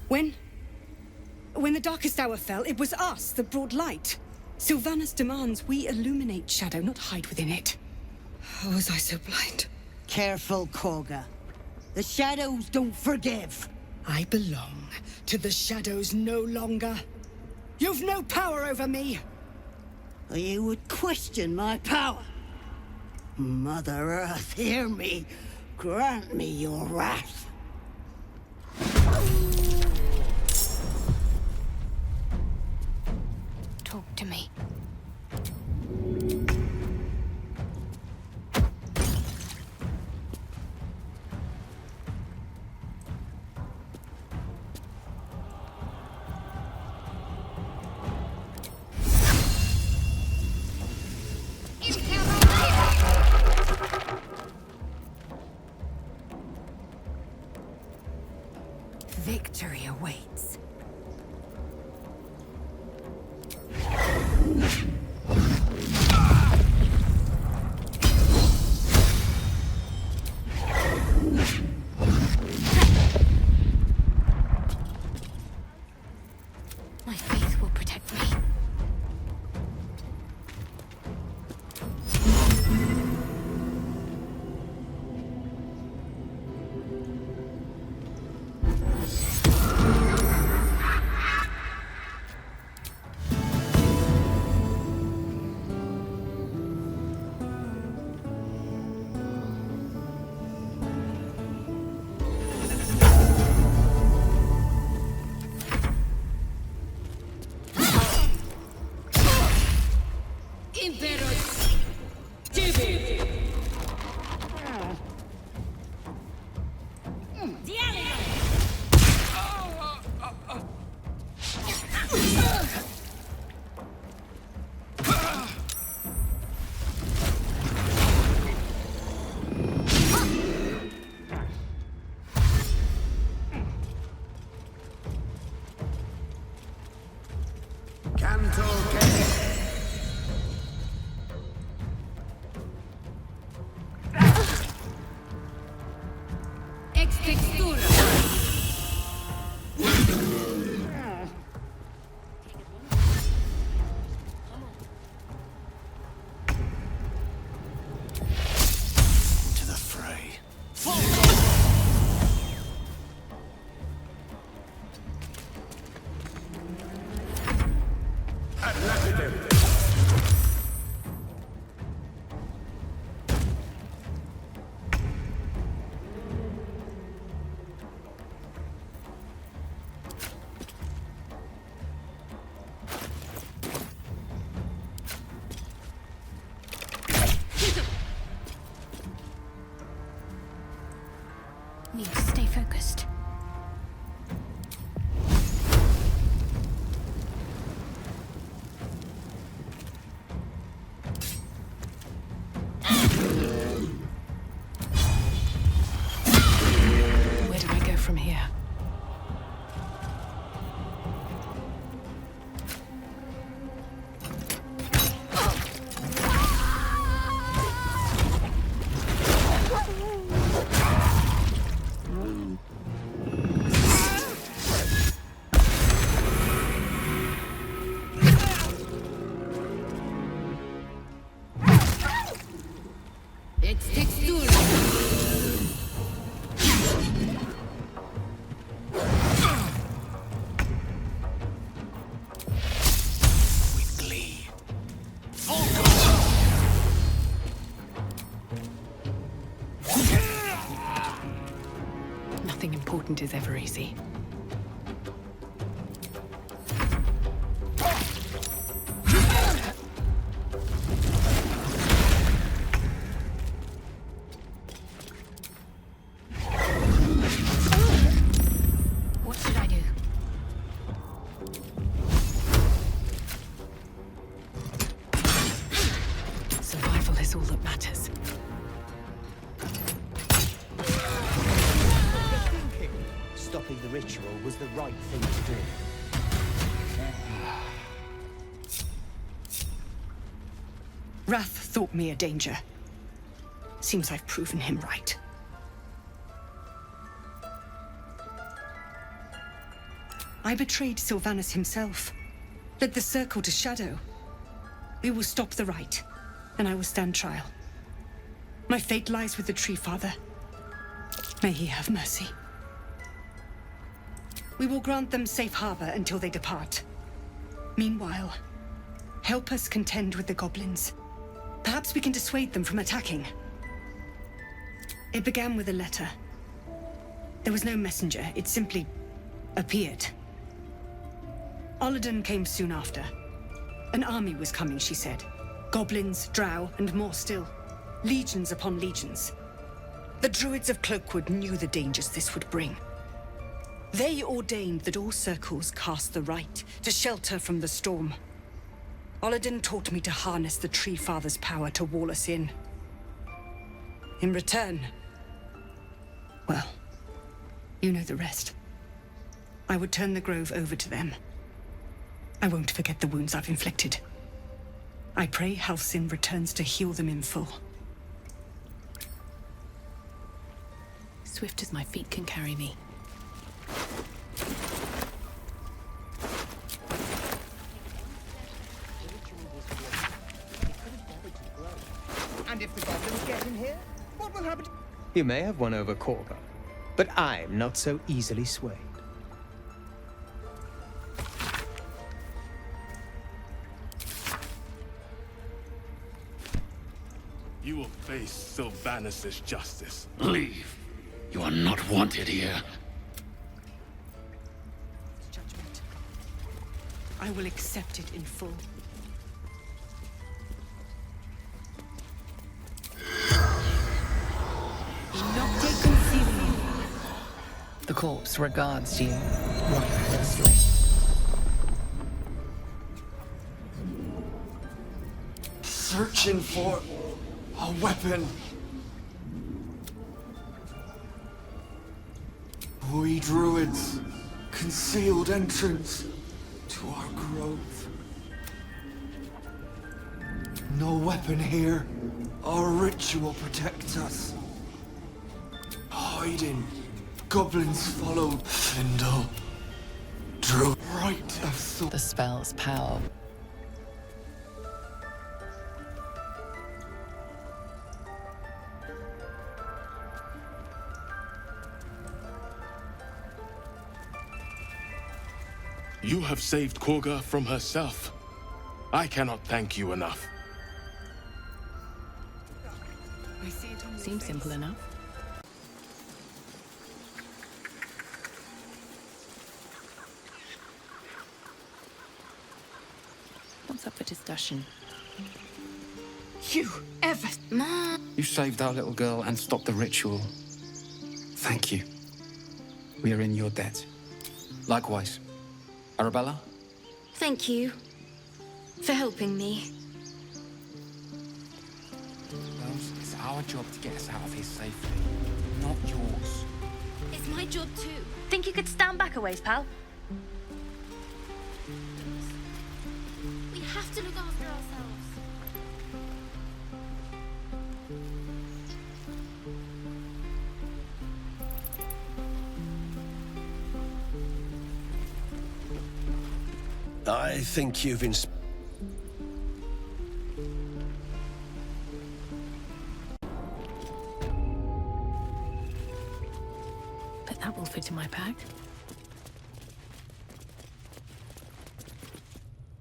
When the darkest hour fell, it was us that brought light. Sylvanas demands we illuminate shadow, not hide within it. How was I so blind? Careful, Korga. The shadows don't forgive. I belong to the shadows no longer. You've no power over me. You would question my power. Mother Earth, hear me. Grant me your wrath. Talk to me. Victory awaits. My faith will protect me. important is ever easy. What should I do? Survival is all that matters. Stopping the ritual was the right thing to do. Wrath thought me a danger. Seems I've proven him right. I betrayed Sylvanus himself, led the Circle to Shadow. We will stop the rite, and I will stand trial. My fate lies with the Tree Father. May he have mercy. We will grant them safe harbor until they depart. Meanwhile, help us contend with the goblins. Perhaps we can dissuade them from attacking. It began with a letter. There was no messenger, it simply appeared. Olladin came soon after. An army was coming, she said. Goblins, drow, and more still. Legions upon legions. The druids of Cloakwood knew the dangers this would bring. They ordained that all circles cast the rite to shelter from the storm. Olladin taught me to harness the Tree Father's power to wall us in. In return, well, you know the rest. I would turn the grove over to them. I won't forget the wounds I've inflicted. I pray Halsin returns to heal them in full. Swift as my feet can carry me. And if the goblins get in here, what will happen? You may have won over Korga, but I'm not so easily swayed. You will face Sylvanus' justice. Leave. You are not wanted here. Judgment. I will accept it in full. The corpse regards you wondrously. Searching for a weapon. We druids concealed entrance to our grove. No weapon here. Our ritual protects us. Hiding. Goblins followed. Findle. Drew right of thought. The spell's power. You have saved Korga from herself. I cannot thank you enough. Seems simple enough. What's up for discussion? You ever... Mom! You saved our little girl and stopped the ritual. Thank you. We are in your debt. Likewise. Arabella? Thank you for helping me. Rose, it's our job to get us out of here safely, not yours. It's my job too. Think you could stand back a ways, pal? We have to look after ourselves. I think you've But that will fit in my pack.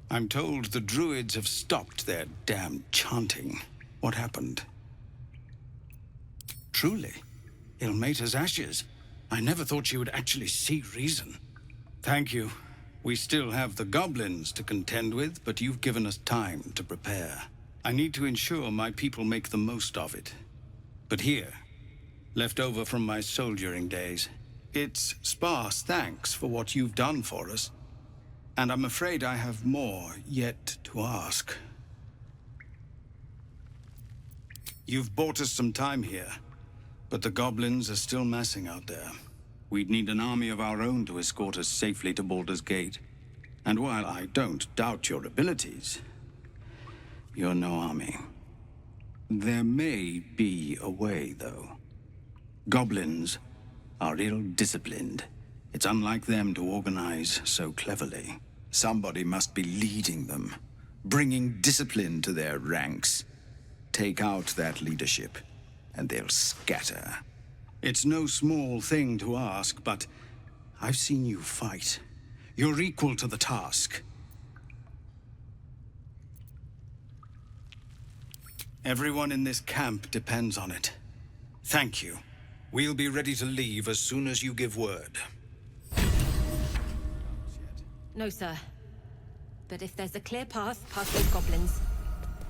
I'm told the druids have stopped their damn chanting. What happened? Truly, Ilmater's ashes. I never thought she would actually see reason. Thank you. We still have the goblins to contend with, but you've given us time to prepare. I need to ensure my people make the most of it. But here, left over from my soldiering days, it's sparse thanks for what you've done for us. And I'm afraid I have more yet to ask. You've bought us some time here, but the goblins are still massing out there. We'd need an army of our own to escort us safely to Baldur's Gate. And while I don't doubt your abilities, you're no army. There may be a way, though. Goblins are ill-disciplined. It's unlike them to organize so cleverly. Somebody must be leading them, bringing discipline to their ranks. Take out that leadership, and they'll scatter. It's no small thing to ask, but I've seen you fight. You're equal to the task. Everyone in this camp depends on it. Thank you. We'll be ready to leave as soon as you give word. No, sir. But if there's a clear path past those goblins,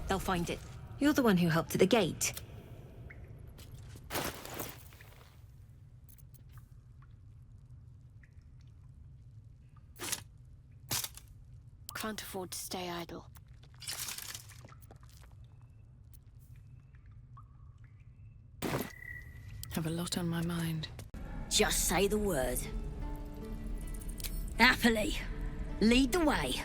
they'll find it. You're the one who helped at the gate. Can't afford to stay idle. Have a lot on my mind. Just say the word. Happily. Lead the way.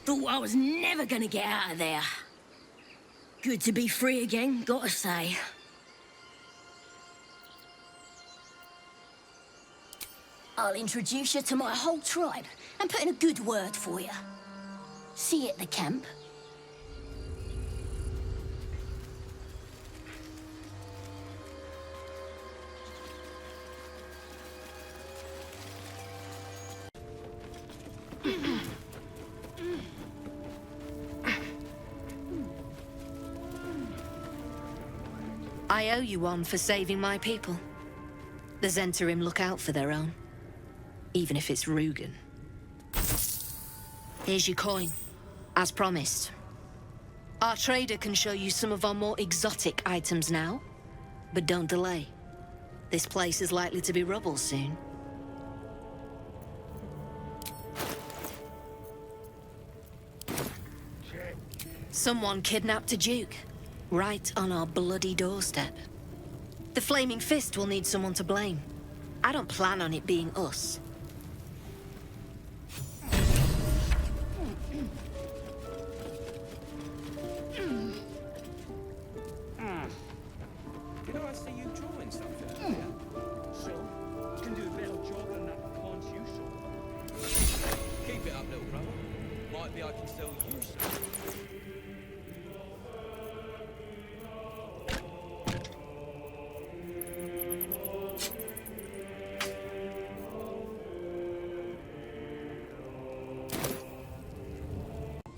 Thought I was never gonna get out of there. Good to be free again, gotta say. I'll introduce you to my whole tribe and put in a good word for you. See you at the camp. I owe you one for saving my people. The Zentarim look out for their own, even if it's Rugen. Here's your coin, as promised. Our trader can show you some of our more exotic items now, but don't delay. This place is likely to be rubble soon. Someone kidnapped a Duke, right on our bloody doorstep. The Flaming Fist will need someone to blame. I don't plan on it being us. You know, I see you drawing something earlier. So, you can do a better job than that pawn you saw. Keep it up, little brother. Might be I can sell you some.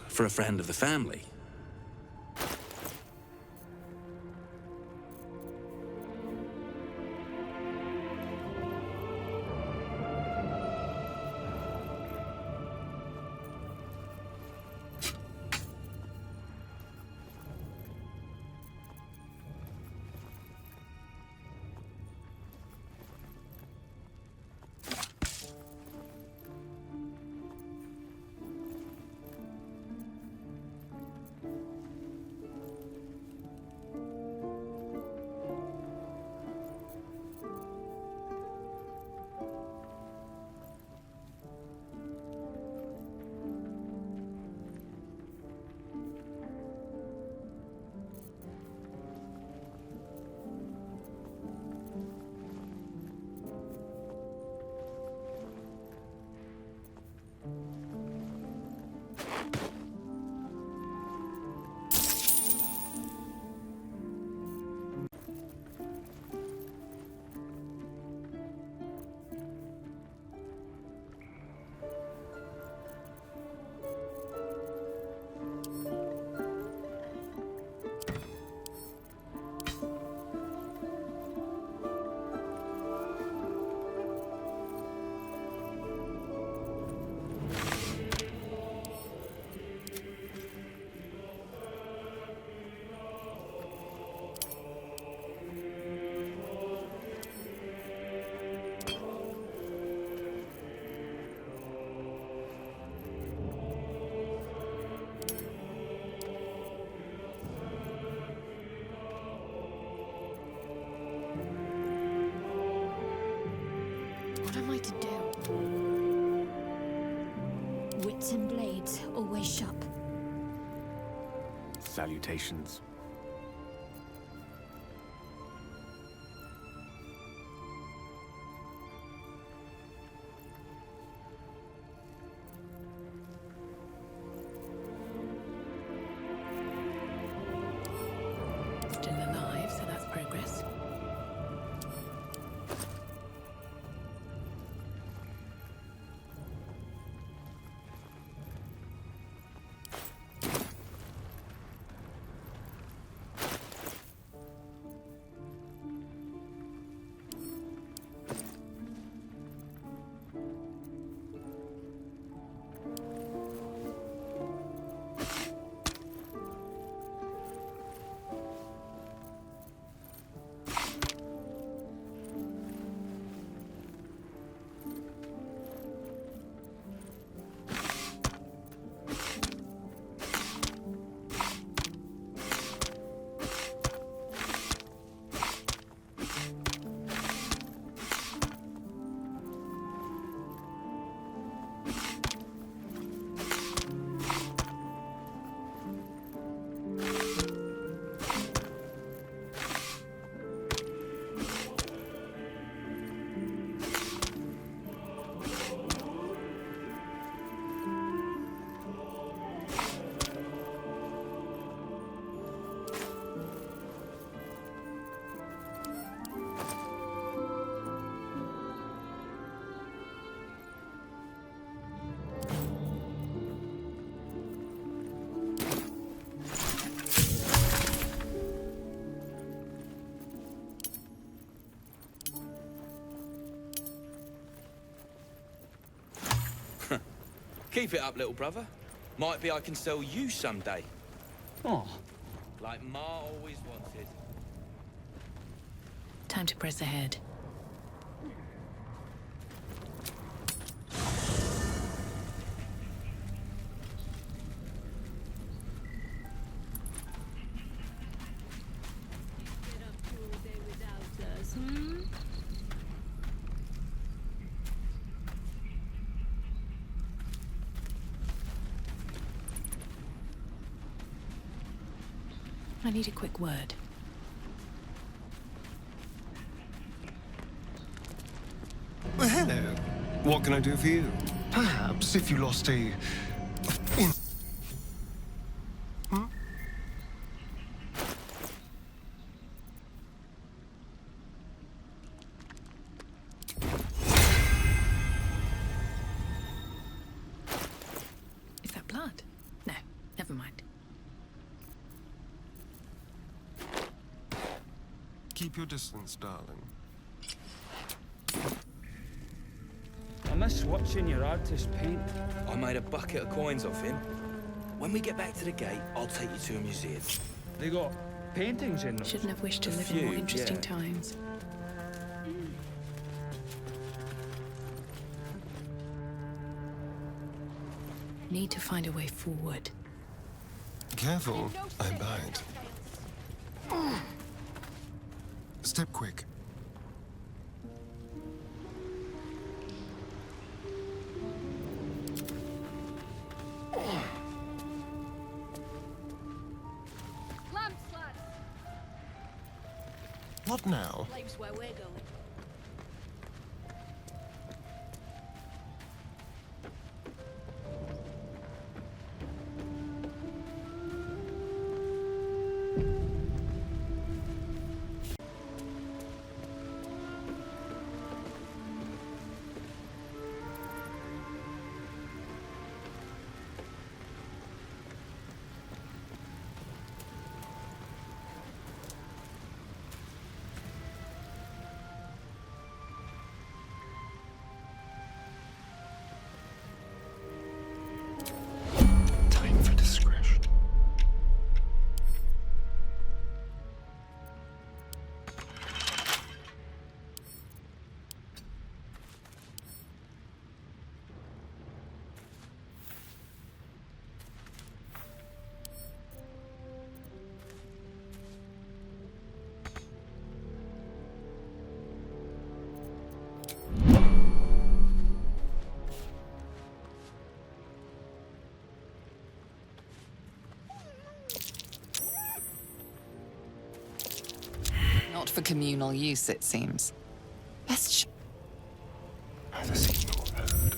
For a friend of the family. Bits and blades, always sharp. Salutations. Still alive, so that's progress. Keep it up, little brother. Might be I can sell you someday. Oh. Like Ma always wanted. Time to press ahead. I need a quick word. Well, hello. What can I do for you? Perhaps if you lost a... Is that blood? No, never mind. Keep your distance, darling. I miss watching your artist paint. I made a bucket of coins off him. When we get back to the gate, I'll take you to a museum. They got paintings in them. Shouldn't have wished to A live in more few, interesting yeah. times. Need to find a way forward. Careful, I bite. Step quick. What now? Place where we're going. not for communal use, it seems. Best The signal heard.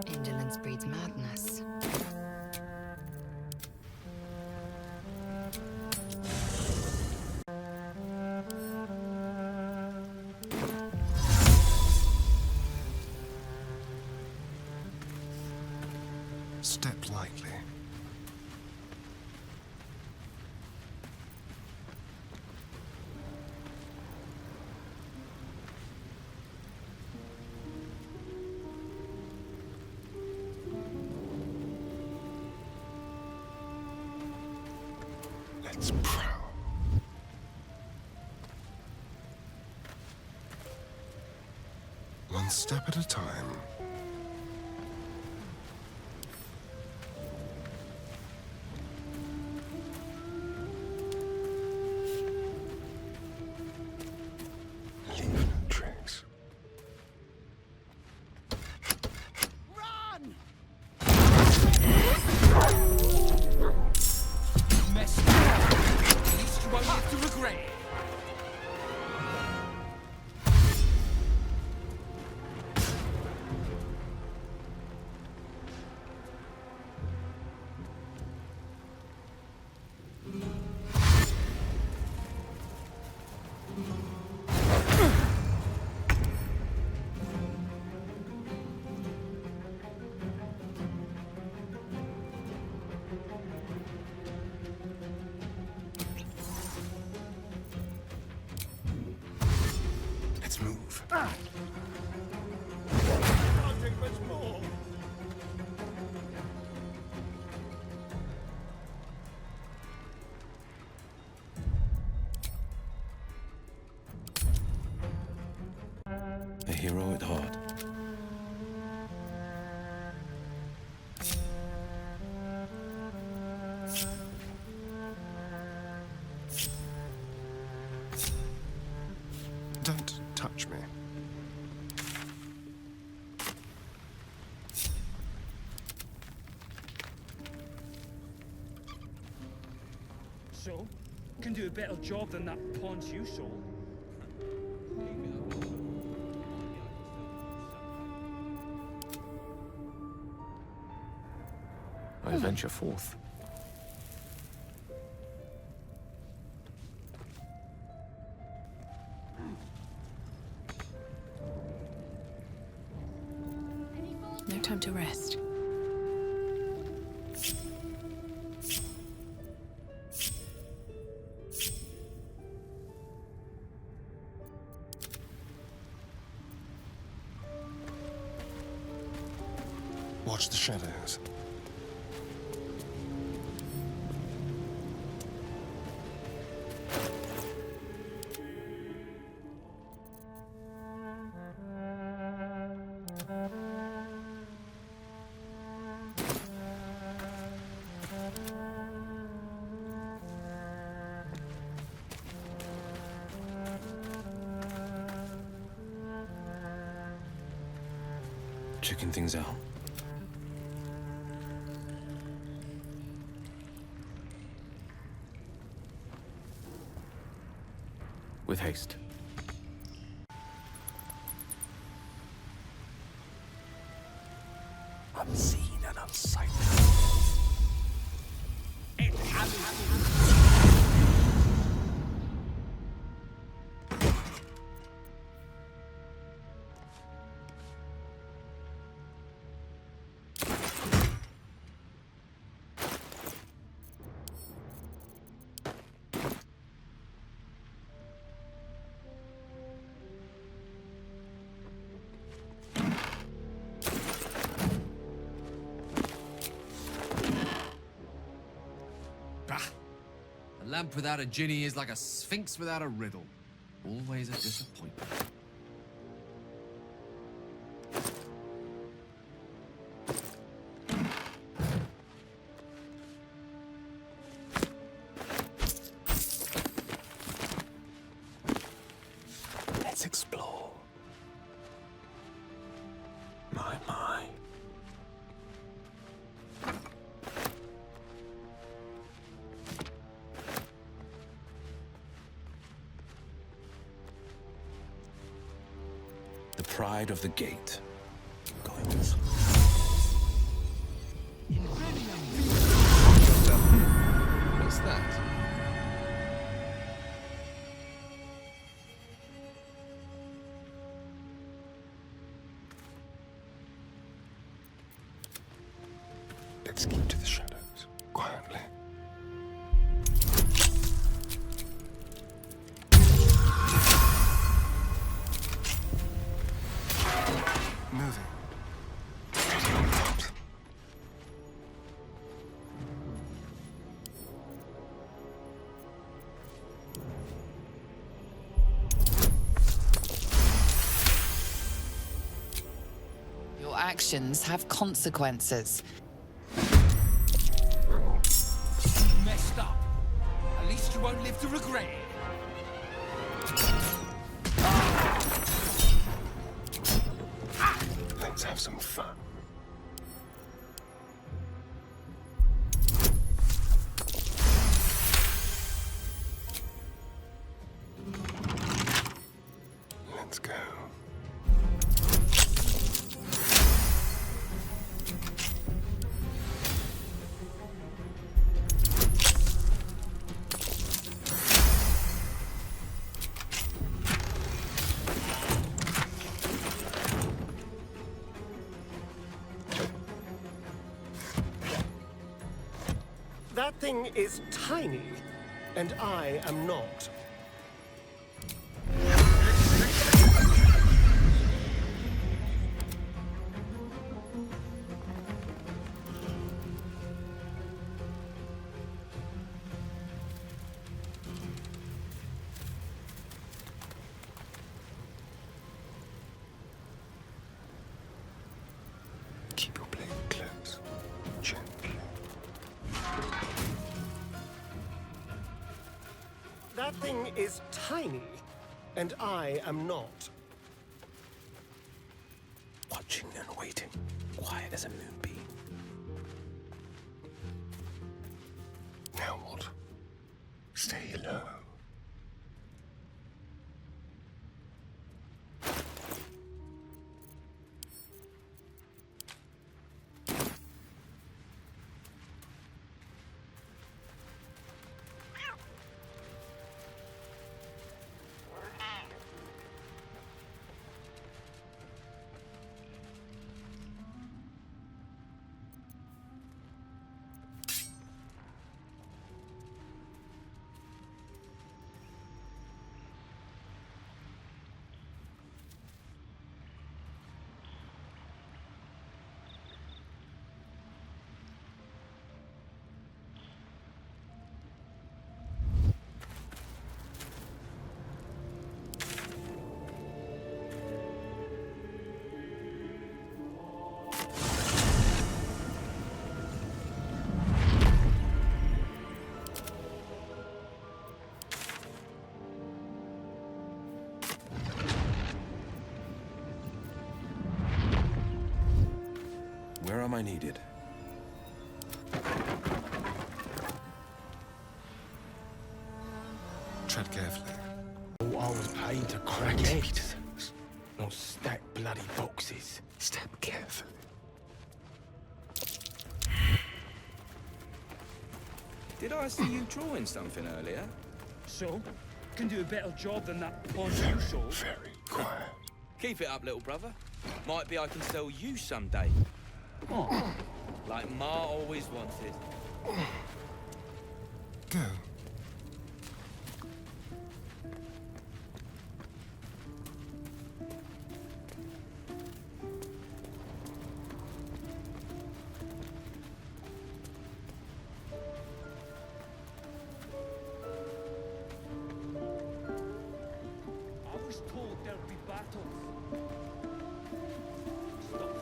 Indolence breeds madness. Step lightly. Let's prowl. One step at a time. Leave no tracks. Mess up. At least you won't have to regret it. Let's move. Can't take much more. A hero at heart. Don't touch me. So, can do a better job than that paunch you sold. I venture forth. No time to rest. Watch the shadows. Checking things out. With haste. Unseen and unsightly. lamp without a jinny is like a sphinx without a riddle. Always a disappointment. Let's explore. My. The pride of the gate. What's that? Let's keep to the shadows, quietly. Moving. Your actions have consequences. Messed up. At least you won't live to regret it. Let's have some fun. Let's go. That thing is tiny, and I am not. Keep your blade close, gently. That thing is tiny, and I am not. Watching and waiting, quiet as a moonbeam. Now what? Stay low. Where am I needed? Tread carefully. Oh, I was paid to crack heads, not stack bloody boxes. Step carefully. Did I see you drawing something earlier? So, can do a better job than that pawn you showed. Very quiet. Keep it up, little brother. Might be I can sell you someday. Oh. Like Ma always wanted. Go. was told there'd be battles. Stop.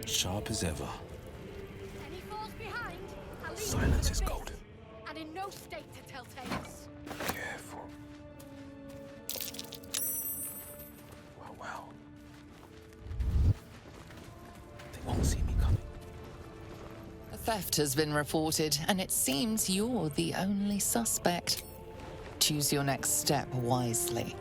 Sharp as ever. Any falls behind? I'll leave Silence you is to the golden. bit, and in no state to tell tales. Careful. Well, well. They won't see me coming. A theft has been reported, and it seems you're the only suspect. Choose your next step wisely.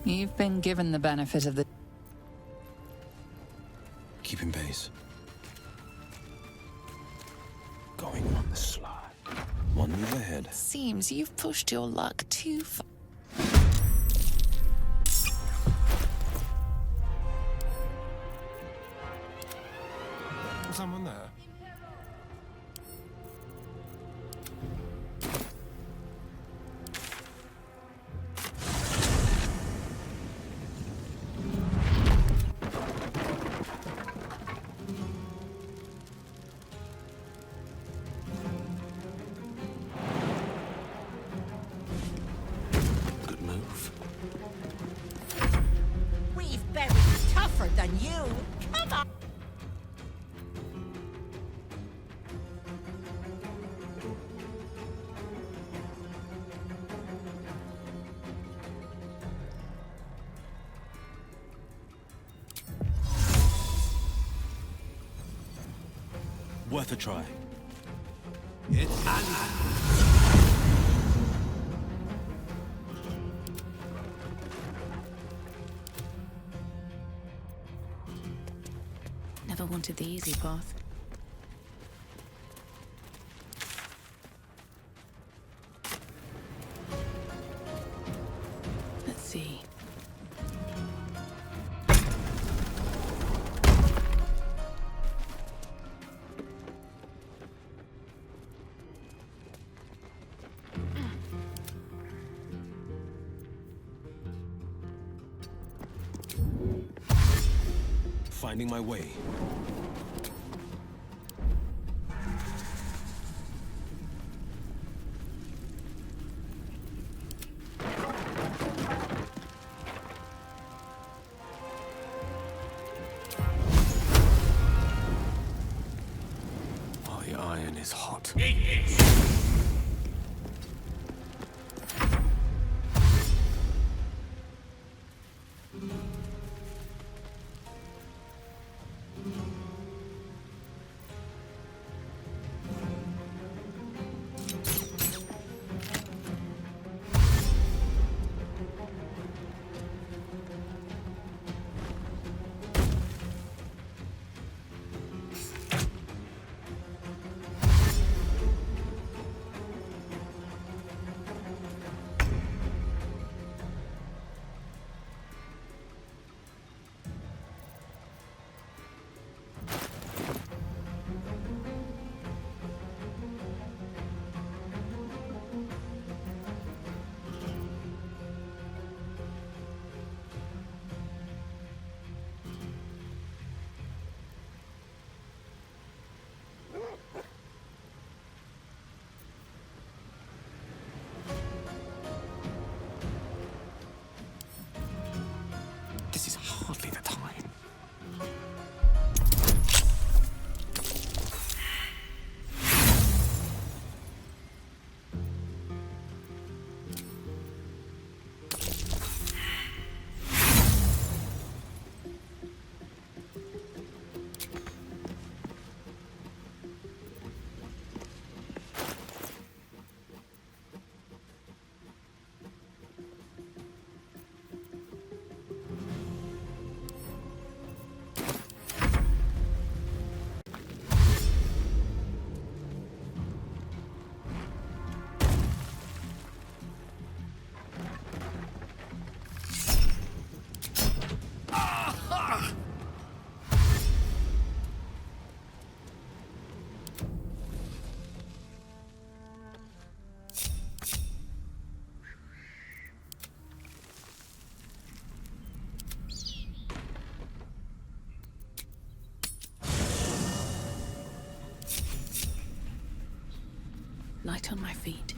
You've been given the benefit of the... Keeping pace. Going on the slide. One move ahead. Seems you've pushed your luck too far. Someone there? Good move. We've buried tougher than you. Come on. Worth a try. It's Ali. Never wanted the easy path. Let's see. Finding my way. Oh, the iron is hot. light on my feet.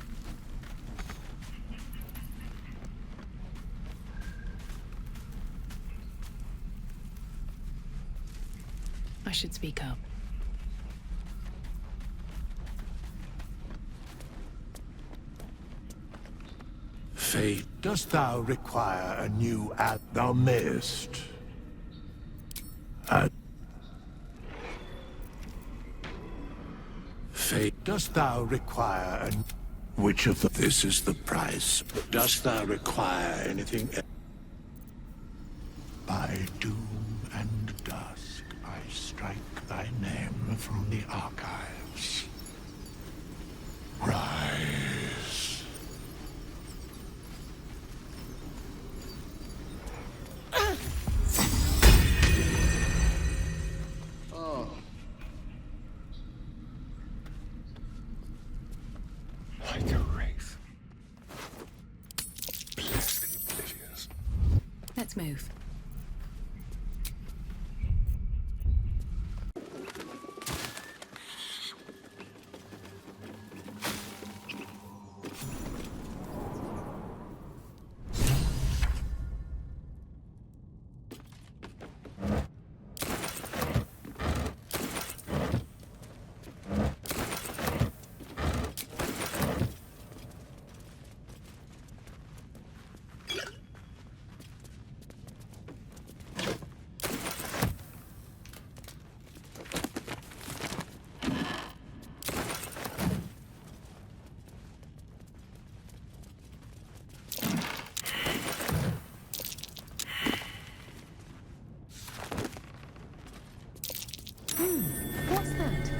I should speak up. Fate, dost thou require a new thou mayest? Fate, dost thou require which of this is the price? Dost thou require anything else? By doom and dusk, I strike thy name from the archives. Rise. Oh. Like a wraith. Bless the oblivious. Let's move. What's that?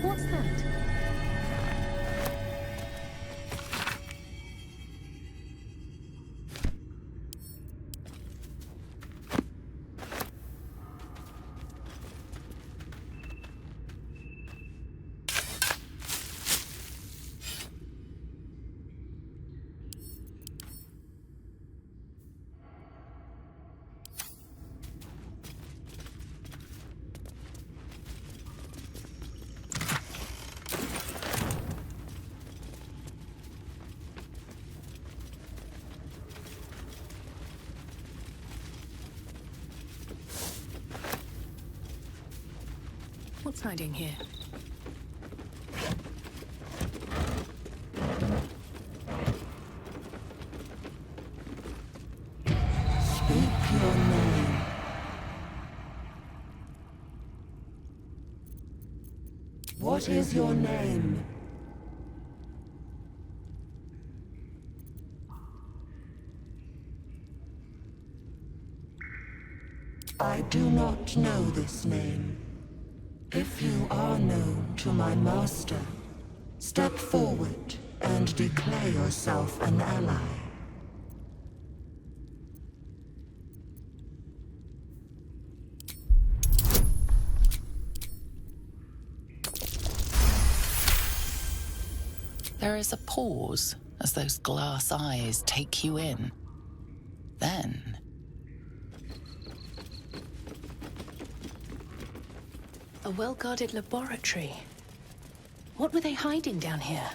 What's that? What's hiding here? Speak your name. What is your name? I do not know this name. If you are known to my master, step forward and declare yourself an ally. There is a pause as those glass eyes take you in. Then... A well-guarded laboratory. What were they hiding down here?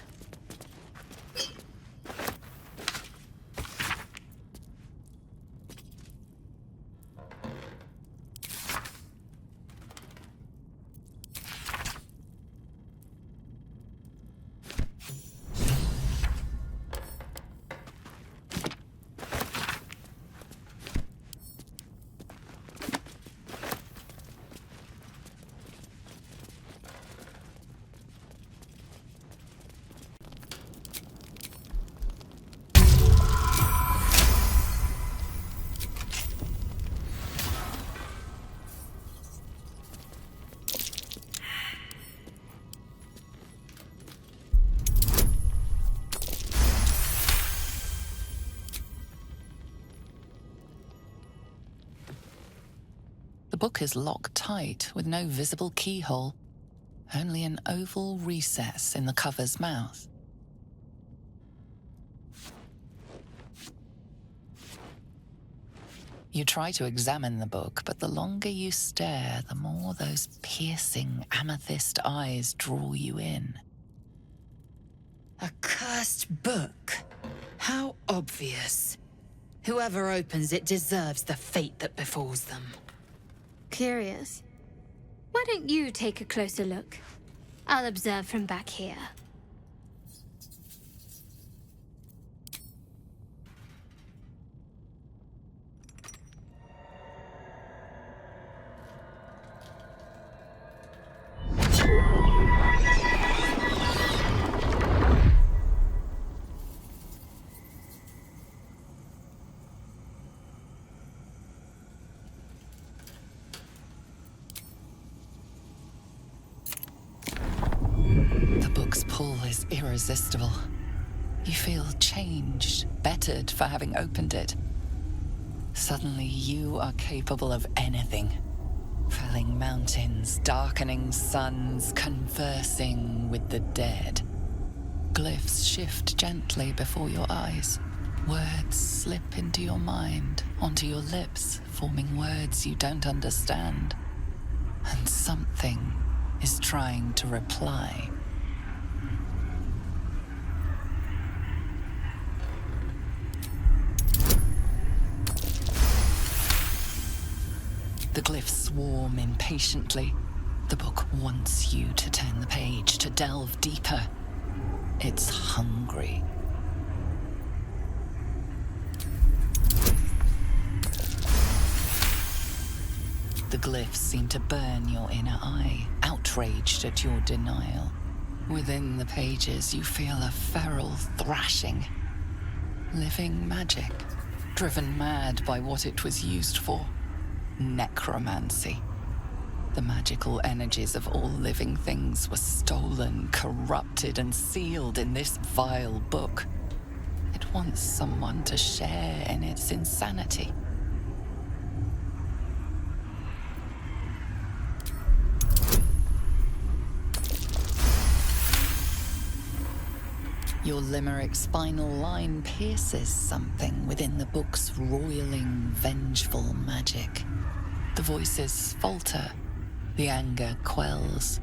The book is locked tight with no visible keyhole, only an oval recess in the cover's mouth. You try to examine the book, but the longer you stare, the more those piercing amethyst eyes draw you in. A cursed book? How obvious. Whoever opens it deserves the fate that befalls them. Curious. Why don't you take a closer look? I'll observe from back here. The book's pull is irresistible. You feel changed, bettered for having opened it. Suddenly, you are capable of anything. Felling mountains, darkening suns, conversing with the dead. Glyphs shift gently before your eyes. Words slip into your mind, onto your lips, forming words you don't understand. And something is trying to reply. The glyphs swarm impatiently. The book wants you to turn the page, to delve deeper. It's hungry. The glyphs seem to burn your inner eye, outraged at your denial. Within the pages, you feel a feral thrashing. Living magic, driven mad by what it was used for. Necromancy. The magical energies of all living things were stolen, corrupted, and sealed in this vile book. It wants someone to share in its insanity. Your limerick spinal line pierces something within the book's roiling, vengeful magic. The voices falter, the anger quells.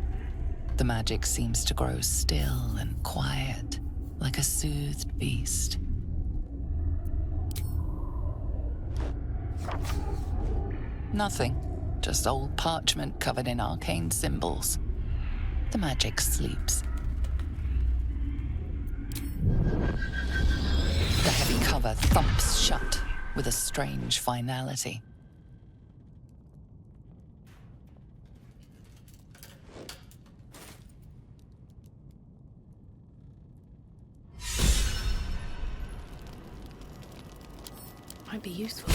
The magic seems to grow still and quiet, like a soothed beast. Nothing, just old parchment covered in arcane symbols. The magic sleeps. The heavy cover thumps shut with a strange finality. Might be useful.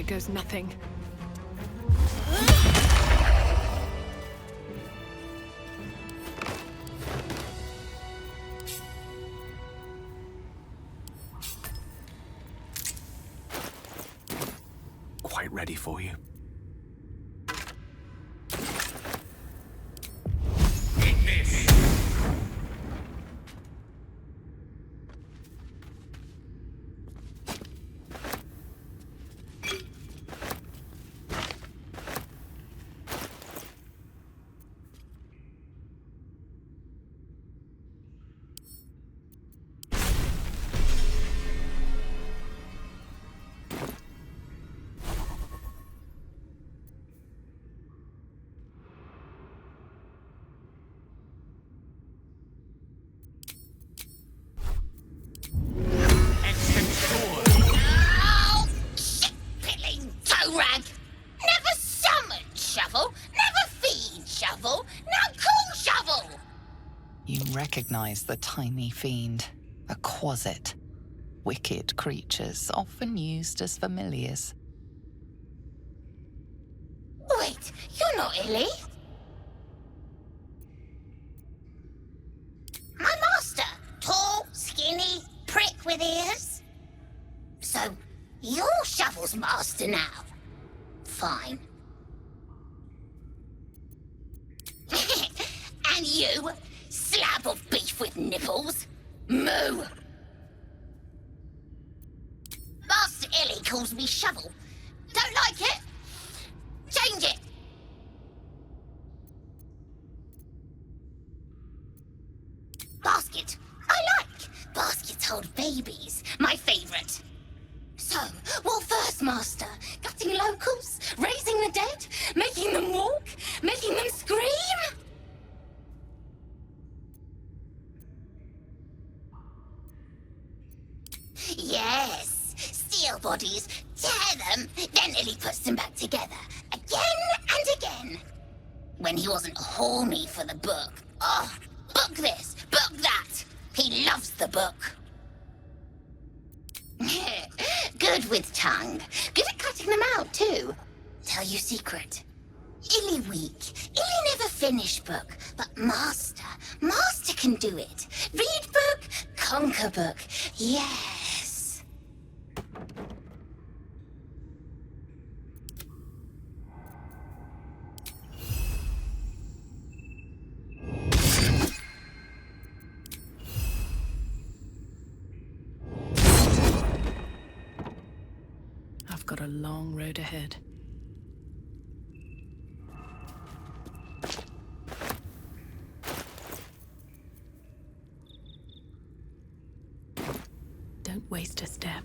goes nothing. Quite ready for you. Rag! Never summon shovel, never feed shovel, now call shovel! You recognize the tiny fiend, a quasit. Wicked creatures, often used as familiars. Wait, you're not Illy? My master, tall, skinny, prick with ears. So, you're Shovel's master now. Fine. And you, slab of beef with nipples, moo. Master Illy calls me Shovel. Don't like it? Change it. Basket. I like. Baskets hold babies. My favorite. So, what first, Master? Gutting locals? Raising the dead? Making them walk? Making them scream? Yes. Steal bodies, tear them, then Illy puts them back together. Again and again. When he wasn't horny for the book. Oh, book this, book that. He loves the book. Good with tongue. Good at cutting them out, too. Tell you secret. Illy weak. Illy never finish book. But Master can do it. Read book, conquer book. Yes. I've got a long road ahead. Don't waste a step.